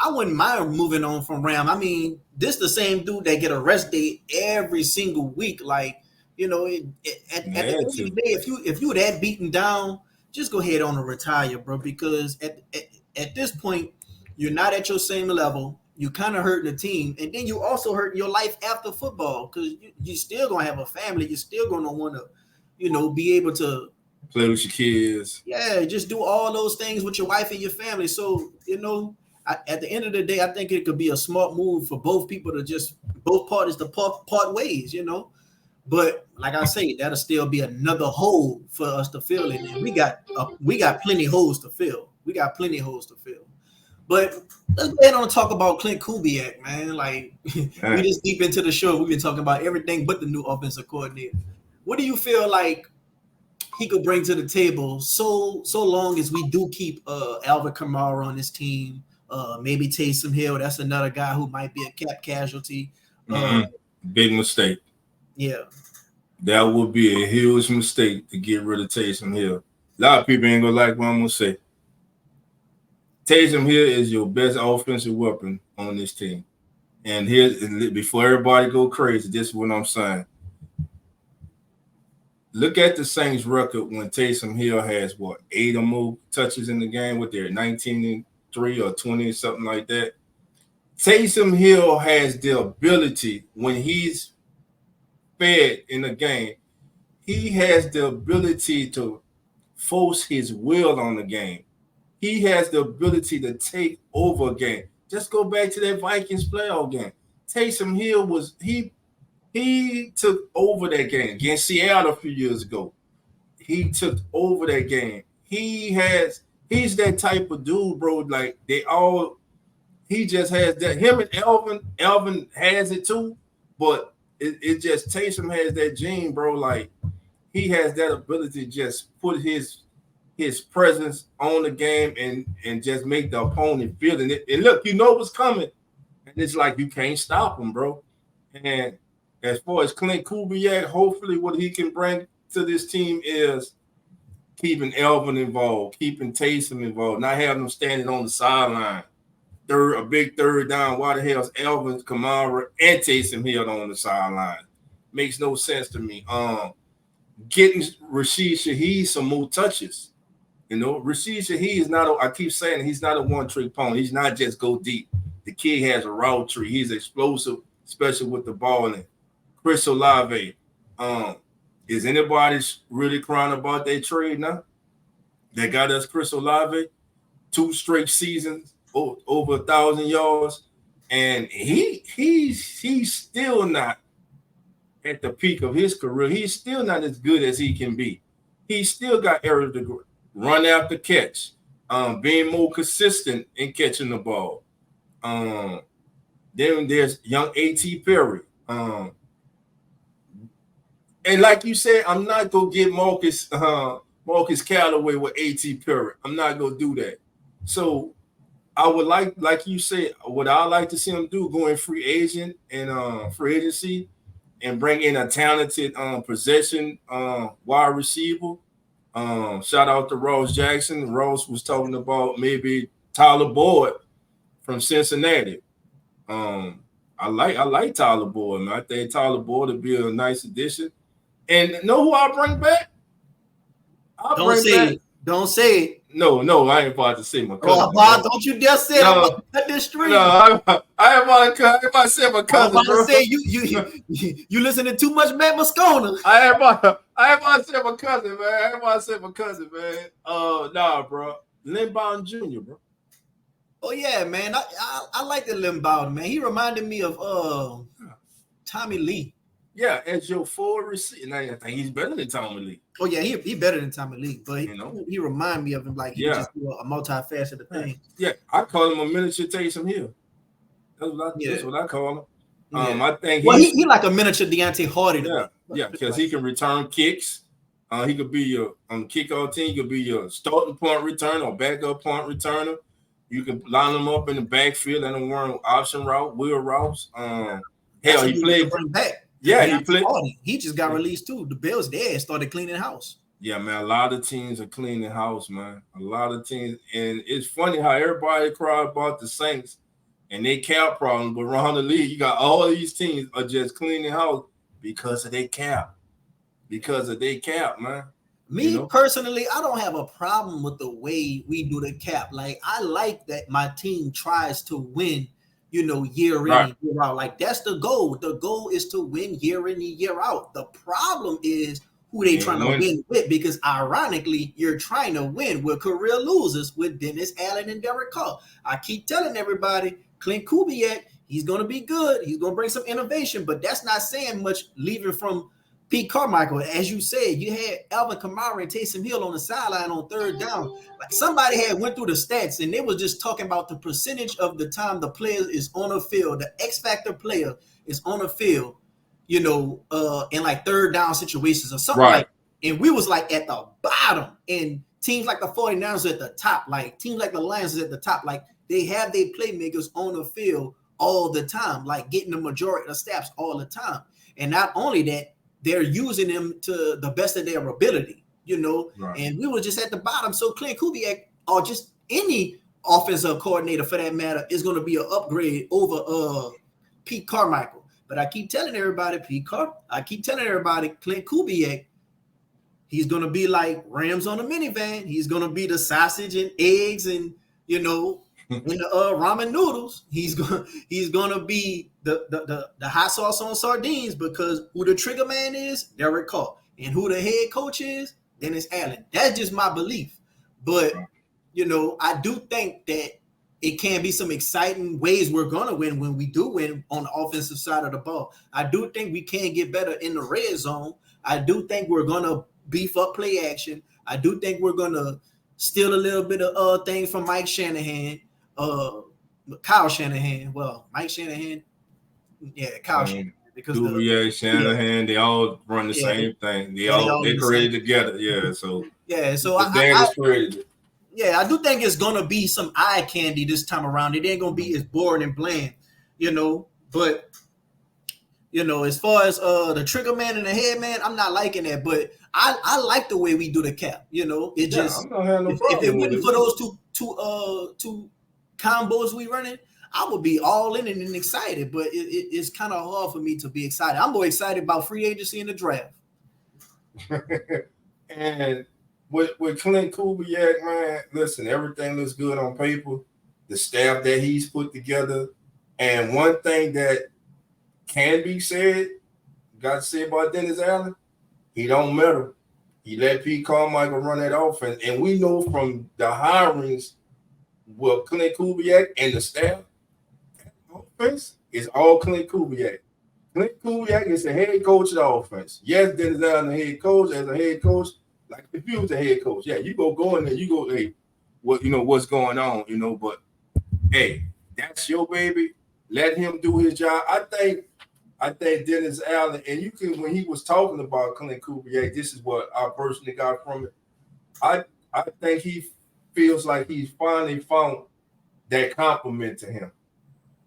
[SPEAKER 1] I wouldn't mind moving on from Ram. I mean, this the same dude that get arrested every single week. Like, you know, at the end of the day, if you that beaten down, just go ahead on and retire, bro. Because at this point, you're not at your same level. You kind of hurting the team, and then you also hurting your life after football because you still gonna have a family. You're still gonna want to, be able to
[SPEAKER 2] play with your kids.
[SPEAKER 1] Yeah, just do all those things with your wife and your family. So at the end of the day, I think it could be a smart move for both people to just both parties to part ways. But like I say, that'll still be another hole for us to fill in. And we got plenty holes to fill. We got plenty holes to fill. But let's go ahead and talk about Clint Kubiak, man. Like we just deep into the show. We've been talking about everything but the new offensive coordinator. What do you feel like he could bring to the table so long as we do keep Alvin Kamara on this team? Maybe Taysom Hill. That's another guy who might be a cap casualty.
[SPEAKER 2] Big mistake.
[SPEAKER 1] Yeah.
[SPEAKER 2] That would be a huge mistake to get rid of Taysom Hill. A lot of people ain't gonna like what I'm gonna say. Taysom Hill is your best offensive weapon on this team. And here, before everybody go crazy, this is what I'm saying. Look at the Saints record when Taysom Hill has 8 or more touches in the game with their 19-3 or 20 or something like that. Taysom Hill has the ability when he's fed in the game, he has the ability to force his will on the game. He has the ability to take over a game. Just go back to that Vikings playoff game. Taysom Hill he took over that game against Seattle a few years ago. He took over that game. He's that type of dude, bro. Like he just has that. Him and Elvin has it too, but it just Taysom has that gene, bro. Like he has that ability to just put his presence on the game and just make the opponent feel it. And look, you know what's coming, and it's like you can't stop him, bro. And as far as Clint Kubiak, hopefully what he can bring to this team is keeping Elvin involved, keeping Taysom involved, not having them standing on the sideline. A big third down. Why the hell is Elvin Kamara and Taysom Hill on the sideline? Makes no sense to me. Getting Rashid Shaheed some more touches. Rashid Shaheed is not. I keep saying he's not a one-trick pony. He's not just go deep. The kid has a route tree. He's explosive, especially with the ball. And Chris Olave. Is anybody really crying about that trade now? That got us Chris Olave 2 straight seasons. Over 1,000 yards, and he's still not at the peak of his career. He's still not as good as he can be. He's still got areas to run after catch, being more consistent in catching the ball. Then there's young A.T. Perry. And like you said, I'm not gonna get Marcus Callaway with A.T. Perry. I'm not gonna do that. So I would like you said, what I like to see him do, go in free agent and free agency and bring in a talented possession wide receiver. Shout out to Ross Jackson. Ross was talking about maybe Tyler Boyd from Cincinnati. I like Tyler Boyd, man. I think Tyler Boyd would be a nice addition. And know who I bring back?
[SPEAKER 1] Don't say it.
[SPEAKER 2] No, I ain't about to say my cousin.
[SPEAKER 1] Don't you dare say I'm about to cut this stream.
[SPEAKER 2] No, I ain't about to say my cousin.
[SPEAKER 1] I'm about to say you listening to too much Matt Moscona.
[SPEAKER 2] I ain't about to say my cousin, man. Nah, bro. Lynn Bowden Jr., bro.
[SPEAKER 1] Oh yeah, man. I like the Lynn Bowden, man. He reminded me of Tommy Lee.
[SPEAKER 2] Yeah, as your forward receiver. I think he's better than Tommy Lee.
[SPEAKER 1] Oh yeah, he better than Tommy Lee, but he remind me of him like he just do a multifaceted thing.
[SPEAKER 2] Yeah, I call him a miniature Taysom Hill. That's what I call him. I think
[SPEAKER 1] he like a miniature Deontay Hardy.
[SPEAKER 2] Because he can return kicks. He could be your on the kickoff team. He could be your starting punt returner or backup punt returner. You can line him up in the backfield and then run option route, wheel routes. Hell, he played
[SPEAKER 1] back.
[SPEAKER 2] Yeah, he played.
[SPEAKER 1] He just got released too. The Bills there started cleaning house.
[SPEAKER 2] Yeah, man. A lot of teams are cleaning house, man. A lot of teams, and it's funny how everybody cry about the Saints and they cap problem, but around the league, you got all these teams are just cleaning house because of their cap. Man.
[SPEAKER 1] Me personally, I don't have a problem with the way we do the cap. Like, I like that my team tries to win, year in and year out. Like, that's the goal. The goal is to win year in and year out. The problem is who they trying to win with, because ironically, you're trying to win with career losers with Dennis Allen and Derek Carr. I keep telling everybody, Clint Kubiak, he's going to be good. He's going to bring some innovation, but that's not saying much leaving from Pete Carmichael. As you said, you had Alvin Kamara and Taysom Hill on the sideline on third down. Like, somebody had went through the stats, and they were just talking about the percentage of the time the player is on the field, the X factor player is on the field, in like third down situations or something like that. And we was like at the bottom, and teams like the 49ers are at the top, like teams like the Lions is at the top. Like, they have their playmakers on the field all the time, like getting the majority of the snaps all the time. And not only that, they're using them to the best of their ability, and we were just at the bottom. So Clint Kubiak, or just any offensive coordinator for that matter, is going to be an upgrade over Pete Carmichael. But I keep telling everybody, Clint Kubiak, he's going to be like Rams on a minivan. He's going to be the sausage and eggs and, and the ramen noodles. He's gonna be the hot sauce on sardines, because who the trigger man is, Derek Carr, and who the head coach is, Dennis Allen. That's just my belief. But I do think that it can be some exciting ways we're gonna win when we do win on the offensive side of the ball. I do think we can get better in the red zone. I do think we're gonna beef up play action. I do think we're gonna steal a little bit of things from Mike Shanahan. Kyle Shanahan. Well, Mike Shanahan. Yeah, Kyle Shanahan. Because
[SPEAKER 2] Shanahan, they all run the same thing. They created together. Yeah, so
[SPEAKER 1] I created. Yeah, I do think it's gonna be some eye candy this time around. It ain't gonna be as boring and bland, But as far as the trigger man and the head man, I'm not liking that. But I like the way we do the cap. It just
[SPEAKER 2] I'm not having no problem
[SPEAKER 1] if it wasn't for those two combos we running, I would be all in it and excited. But it's kind of hard for me to be excited. I'm more excited about free agency and the draft.
[SPEAKER 2] And with Clint Kubiak, man, listen, everything looks good on paper. The staff that he's put together, and one thing that can be said, got to say about Dennis Allen, he don't matter. He let Pete Carmichael run that offense, and we know from the hirings with Clint Kubiak and the staff, offense is all Clint Kubiak. Clint Kubiak is the head coach of the offense. Yes, Dennis Allen, the head coach. As a head coach, like if you was the head coach, you go in there, you go, hey, what's going on, but hey, that's your baby. Let him do his job. I think Dennis Allen, and you can, when he was talking about Clint Kubiak, this is what I personally got from it. I think he feels like he's finally found that compliment to him.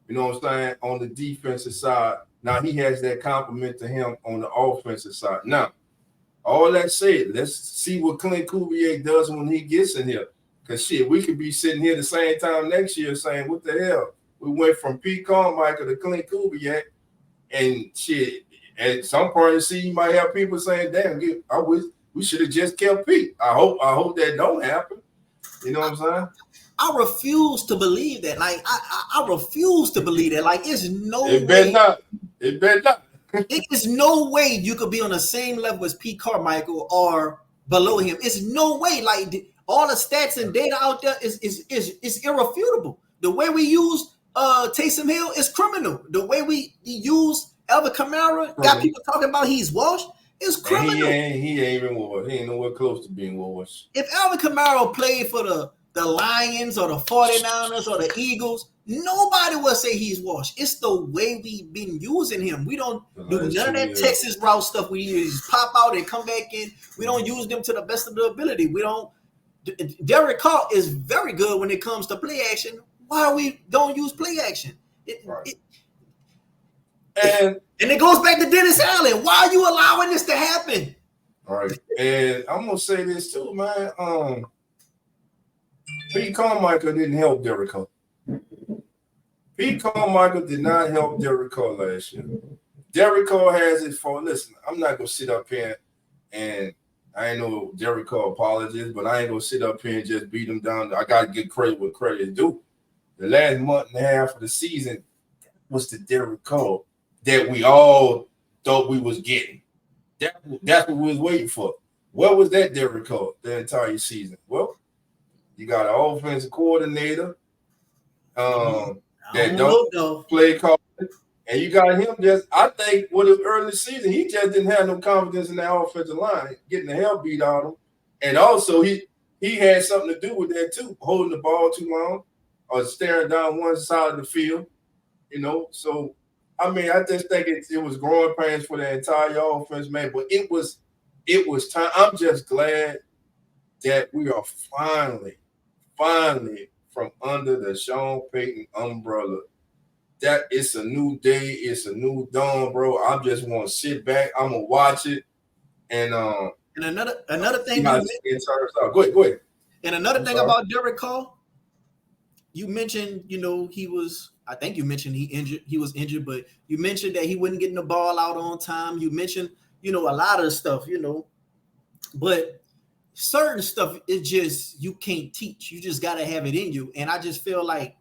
[SPEAKER 2] You know what I'm saying? On the defensive side. Now he has that compliment to him on the offensive side. Now, all that said, let's see what Clint Kubiak does when he gets in here. Because we could be sitting here the same time next year saying, what the hell? We went from Pete Carmichael to Clint Kubiak, and at some point in the season, you might have people saying, damn, I wish we should have just kept Pete. I hope that don't happen. You know what I'm saying?
[SPEAKER 1] I refuse to believe that. Like, I refuse to believe that. Like, it's no way.
[SPEAKER 2] It better not.
[SPEAKER 1] It is no way you could be on the same level as Pete Carmichael or below him. It's no way. Like, all the stats and data out there is irrefutable. The way we use Taysom Hill is criminal. The way we use Alvin Kamara, got people talking about he's washed, is criminal.
[SPEAKER 2] He ain't even washed. He ain't nowhere close to being washed.
[SPEAKER 1] If Alvin Kamara played for the Lions or the 49ers or the Eagles, nobody will say he's washed. It's the way we've been using him. We don't do none of that Texas route stuff. We use pop out and come back in. We don't use them to the best of the ability. We don't. Derek Carr is very good when it comes to play action. Why we don't use play action? And it goes back to Dennis Allen. Why are you allowing this to happen?
[SPEAKER 2] All right. And I'm gonna say this too, man. Pete Carmichael didn't help Derek Carr. Pete Carmichael did not help Derek Carr last year. Derek Carr has his fault. Listen, I'm not gonna sit up here and I ain't no Derek Carr apologist, but I ain't gonna sit up here and just beat him down. I gotta get credit where credit is due. The last month and a half of the season was the Derek Carr that we all thought we was getting. That's what we was waiting for. What was that Derek Carr the entire season? Well, you got an offensive coordinator that don't play call, and you got him just. I think with his early season, he just didn't have no confidence in that offensive line, getting the hell beat out of him, and also he had something to do with that too, holding the ball too long or staring down one side of the field, So, I mean, I just think it was growing pains for the entire offense, man. But it was time. I'm just glad that we are finally from under the Sean Payton umbrella. That it's a new day, it's a new dawn, bro. I just want to sit back. I'm gonna watch it, and
[SPEAKER 1] another thing.
[SPEAKER 2] Go ahead.
[SPEAKER 1] And another thing about Derek Carr, you mentioned, he was. I think you mentioned he was injured, but you mentioned that he wasn't getting the ball out on time. You mentioned, a lot of stuff, but certain stuff is just you can't teach. You just gotta have it in you, and I just feel like.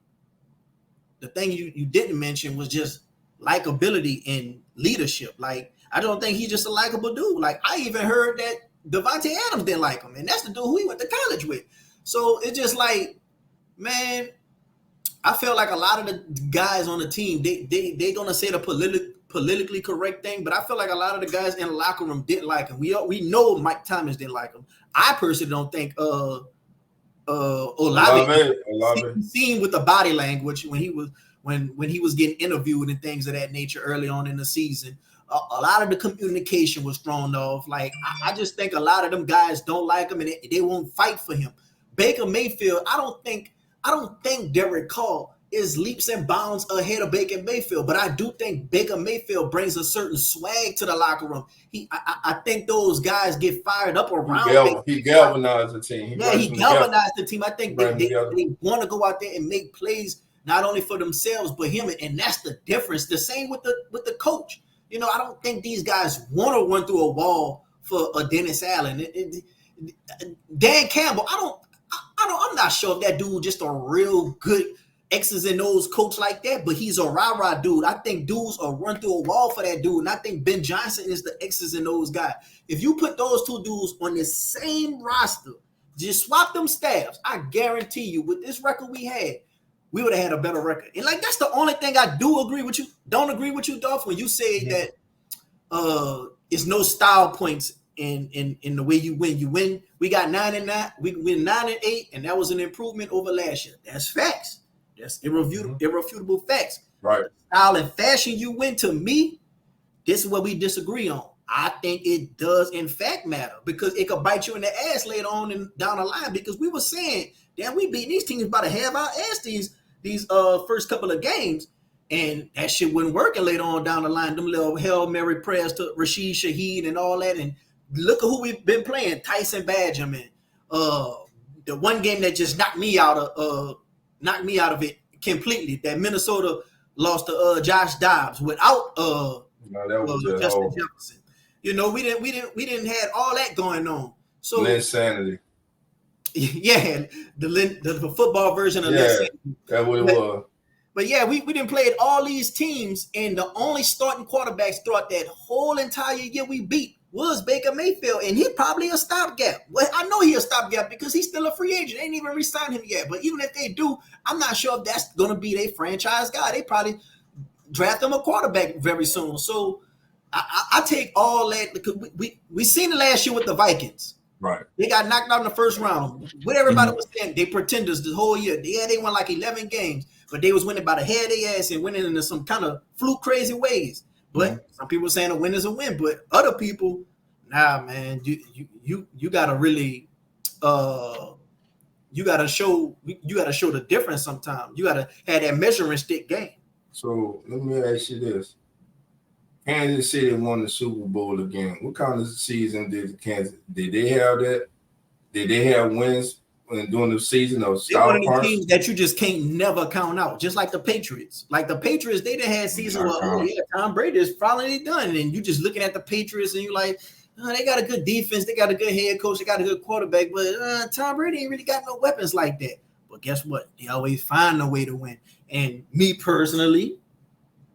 [SPEAKER 1] The thing you didn't mention was just likability and leadership. Like, I don't think he's just a likable dude. Like, I even heard that Devontae Adams didn't like him, and that's the dude who he went to college with. So it's just like, man, I feel like a lot of the guys on the team, they gonna say the politically correct thing, but I feel like a lot of the guys in the locker room didn't like him. We know Mike Thomas didn't like him. I personally don't think Olave seen with the body language when he was getting interviewed and things of that nature early on in the season. A lot of the communication was thrown off. Like, I just think a lot of them guys don't like him and they won't fight for him. Baker Mayfield, I don't think Derek Carr is leaps and bounds ahead of Baker Mayfield, but I do think Baker Mayfield brings a certain swag to the locker room. I think those guys get fired up around.
[SPEAKER 2] He galvanized the team.
[SPEAKER 1] He galvanized the team. I think they want to go out there and make plays not only for themselves but him, and that's the difference. The same with the coach. I don't think these guys want to run through a wall for a Dennis Allen. Dan Campbell, I'm not sure if that dude just a real good X's and O's coach like that, but he's a rah-rah dude. I think dudes will run through a wall for that dude, and I think Ben Johnson is the X's and O's guy. If you put those two dudes on the same roster, just swap them staffs, I guarantee you, with this record we had, we would have had a better record. And like, that's the only thing I don't agree with you, Dolph, when you say that it's no style points in the way you win. You win. We got 9-9. We win 9-8, and that was an improvement over last year. That's facts. That's irrefutable facts.
[SPEAKER 2] Right.
[SPEAKER 1] The style and fashion you win, to me, this is what we disagree on. I think it does, in fact, matter, because it could bite you in the ass later on and down the line, because we were saying, damn, we beat these teams by to have our ass these first couple of games, and that shit wasn't working later on down the line. Them little Hail Mary prayers to Rashid Shaheed and all that, and look at who we've been playing, Tyson Badgerman. The one game that just knocked me out of it completely, that Minnesota lost to Josh Dobbs without Justin Jefferson. We didn't have all that going on. So
[SPEAKER 2] insanity.
[SPEAKER 1] Yeah, the football version of that.
[SPEAKER 2] That's what it was.
[SPEAKER 1] But yeah, we didn't play all these teams, and the only starting quarterbacks throughout that whole entire year we beat was Baker Mayfield, and he probably a stopgap. Well, I know he a stopgap because he's still a free agent. They ain't even re-signed him yet. But even if they do, I'm not sure if that's going to be their franchise guy. They probably draft him a quarterback very soon. So I take all that, because we seen it last year with the Vikings.
[SPEAKER 2] Right.
[SPEAKER 1] They got knocked out in the first round. What everybody was saying, they pretenders the whole year. Yeah, they won like 11 games, but they was winning by the head of their ass and winning in some kind of fluke crazy ways. But some people saying a win is a win, but other people, nah, man, you gotta really you gotta show the difference sometimes. You gotta have that measuring stick game.
[SPEAKER 2] So let me ask you this. Kansas City won the Super Bowl again. What kind of season did Kansas? Did they have that? Did they have wins during the season of
[SPEAKER 1] They're one of the teams that you just can't never count out, just like the Patriots. Like the Patriots, they didn't have season where Tom Brady is finally done, and you just looking at the Patriots and you're like, They got a good defense, they got a good head coach, they got a good quarterback, but Tom Brady ain't really got no weapons like that. But guess what? They always find a way to win. And me personally,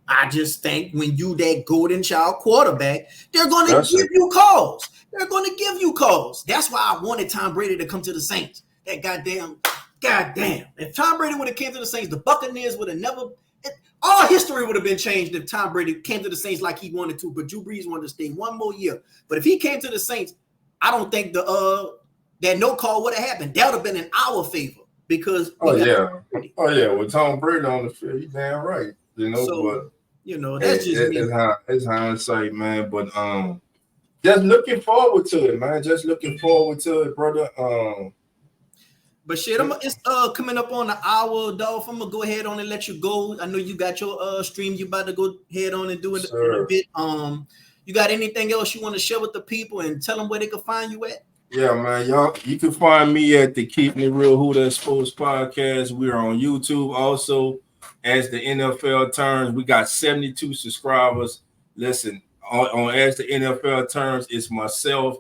[SPEAKER 1] I just think when you that golden child quarterback, they're going to give you calls. They're going to give you calls. That's why I wanted Tom Brady to come to the Saints. That goddamn. If Tom Brady would have came to the Saints, the Buccaneers would have never. All history would have been changed if Tom Brady came to the Saints like he wanted to. But Drew Brees wanted to stay one more year. But if he came to the Saints, I don't think that no call would have happened. That would have been in our favor because.
[SPEAKER 2] With Tom Brady on the field, he's damn right. But
[SPEAKER 1] that's just me.
[SPEAKER 2] It's hindsight, man. But just looking forward to it, man. Just looking forward to it, brother.
[SPEAKER 1] But shit, it's coming up on the hour, Dolph. I'm gonna go ahead on and let you go. I know you got your stream. You about to go head on and do it in a bit. You got anything else you want to share with the people and tell them where they can find you at?
[SPEAKER 2] Yeah, man, y'all. You can find me at the Keeping It Real Who That Sports podcast. We're on YouTube also. As the NFL Turns, we got 72 subscribers. Listen, on As the NFL Turns, it's myself,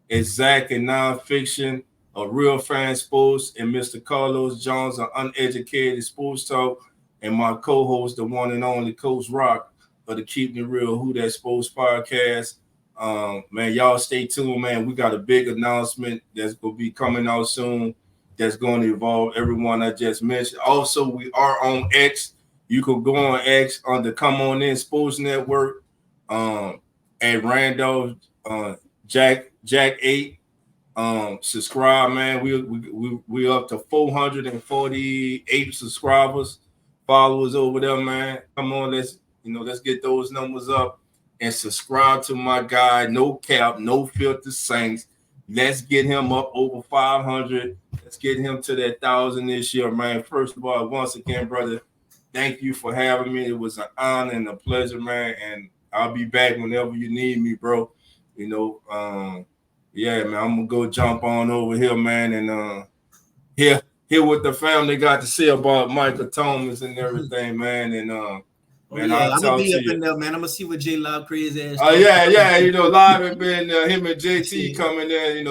[SPEAKER 2] it's Zach and Nonfiction, a Real Fan Sports, and Mr. Carlos Jones, an Uneducated Sports Talk, and my co-host, the one and only Coach Rock of the Keeping It Real Who That Sports podcast. Man, y'all stay tuned, man. We got a big announcement that's going to be coming out soon. That's going to involve everyone I just mentioned. Also, we are on X. You can go on X on the Come On In Sports Network, and Randolph Jack 8. Subscribe, man. We up to 448 subscribers, followers over there, man. Come on, let's get those numbers up and subscribe to my guy. No Cap, No Filter Saints. Let's get him up over 500. Let's get him to that 1,000 this year, man. First of all, once again, brother, thank you for having me. It was an honor and a pleasure, man. And I'll be back whenever you need me, bro. Yeah, man, I'm gonna go jump on over here, man, and hear what the family got to say about Michael Thomas and everything, man. And
[SPEAKER 1] man, I'm gonna be up in there, man. I'm gonna see what J Loud crazy ass.
[SPEAKER 2] Live and been him and JT coming in.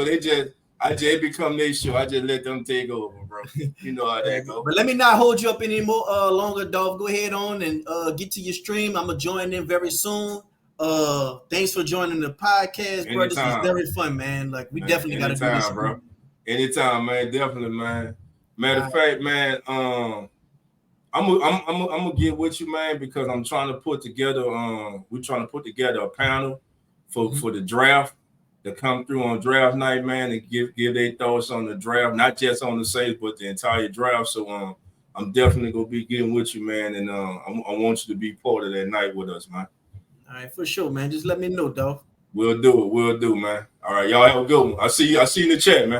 [SPEAKER 2] I just become their show. I just let them take over, bro. You know how that go.
[SPEAKER 1] But let me not hold you up any more longer, Dolph. Go ahead on and get to your stream. I'm gonna join in very soon. Thanks for joining the podcast, bro. This is very fun, man. Like we definitely got to do this,
[SPEAKER 2] bro. Anytime, man. Definitely, man. Matter of fact, man. I'm gonna get with you, man, because I'm trying to put together. We're trying to put together a panel for the draft to come through on draft night, man, and give their thoughts on the draft, not just on the Saints, but the entire draft. So I'm definitely gonna be getting with you, man, and I want you to be part of that night with us, man.
[SPEAKER 1] All right, for sure, man. Just let me know, Dolph.
[SPEAKER 2] We'll do it. We'll do, man. All right, y'all have a good one. I see you in the chat, man.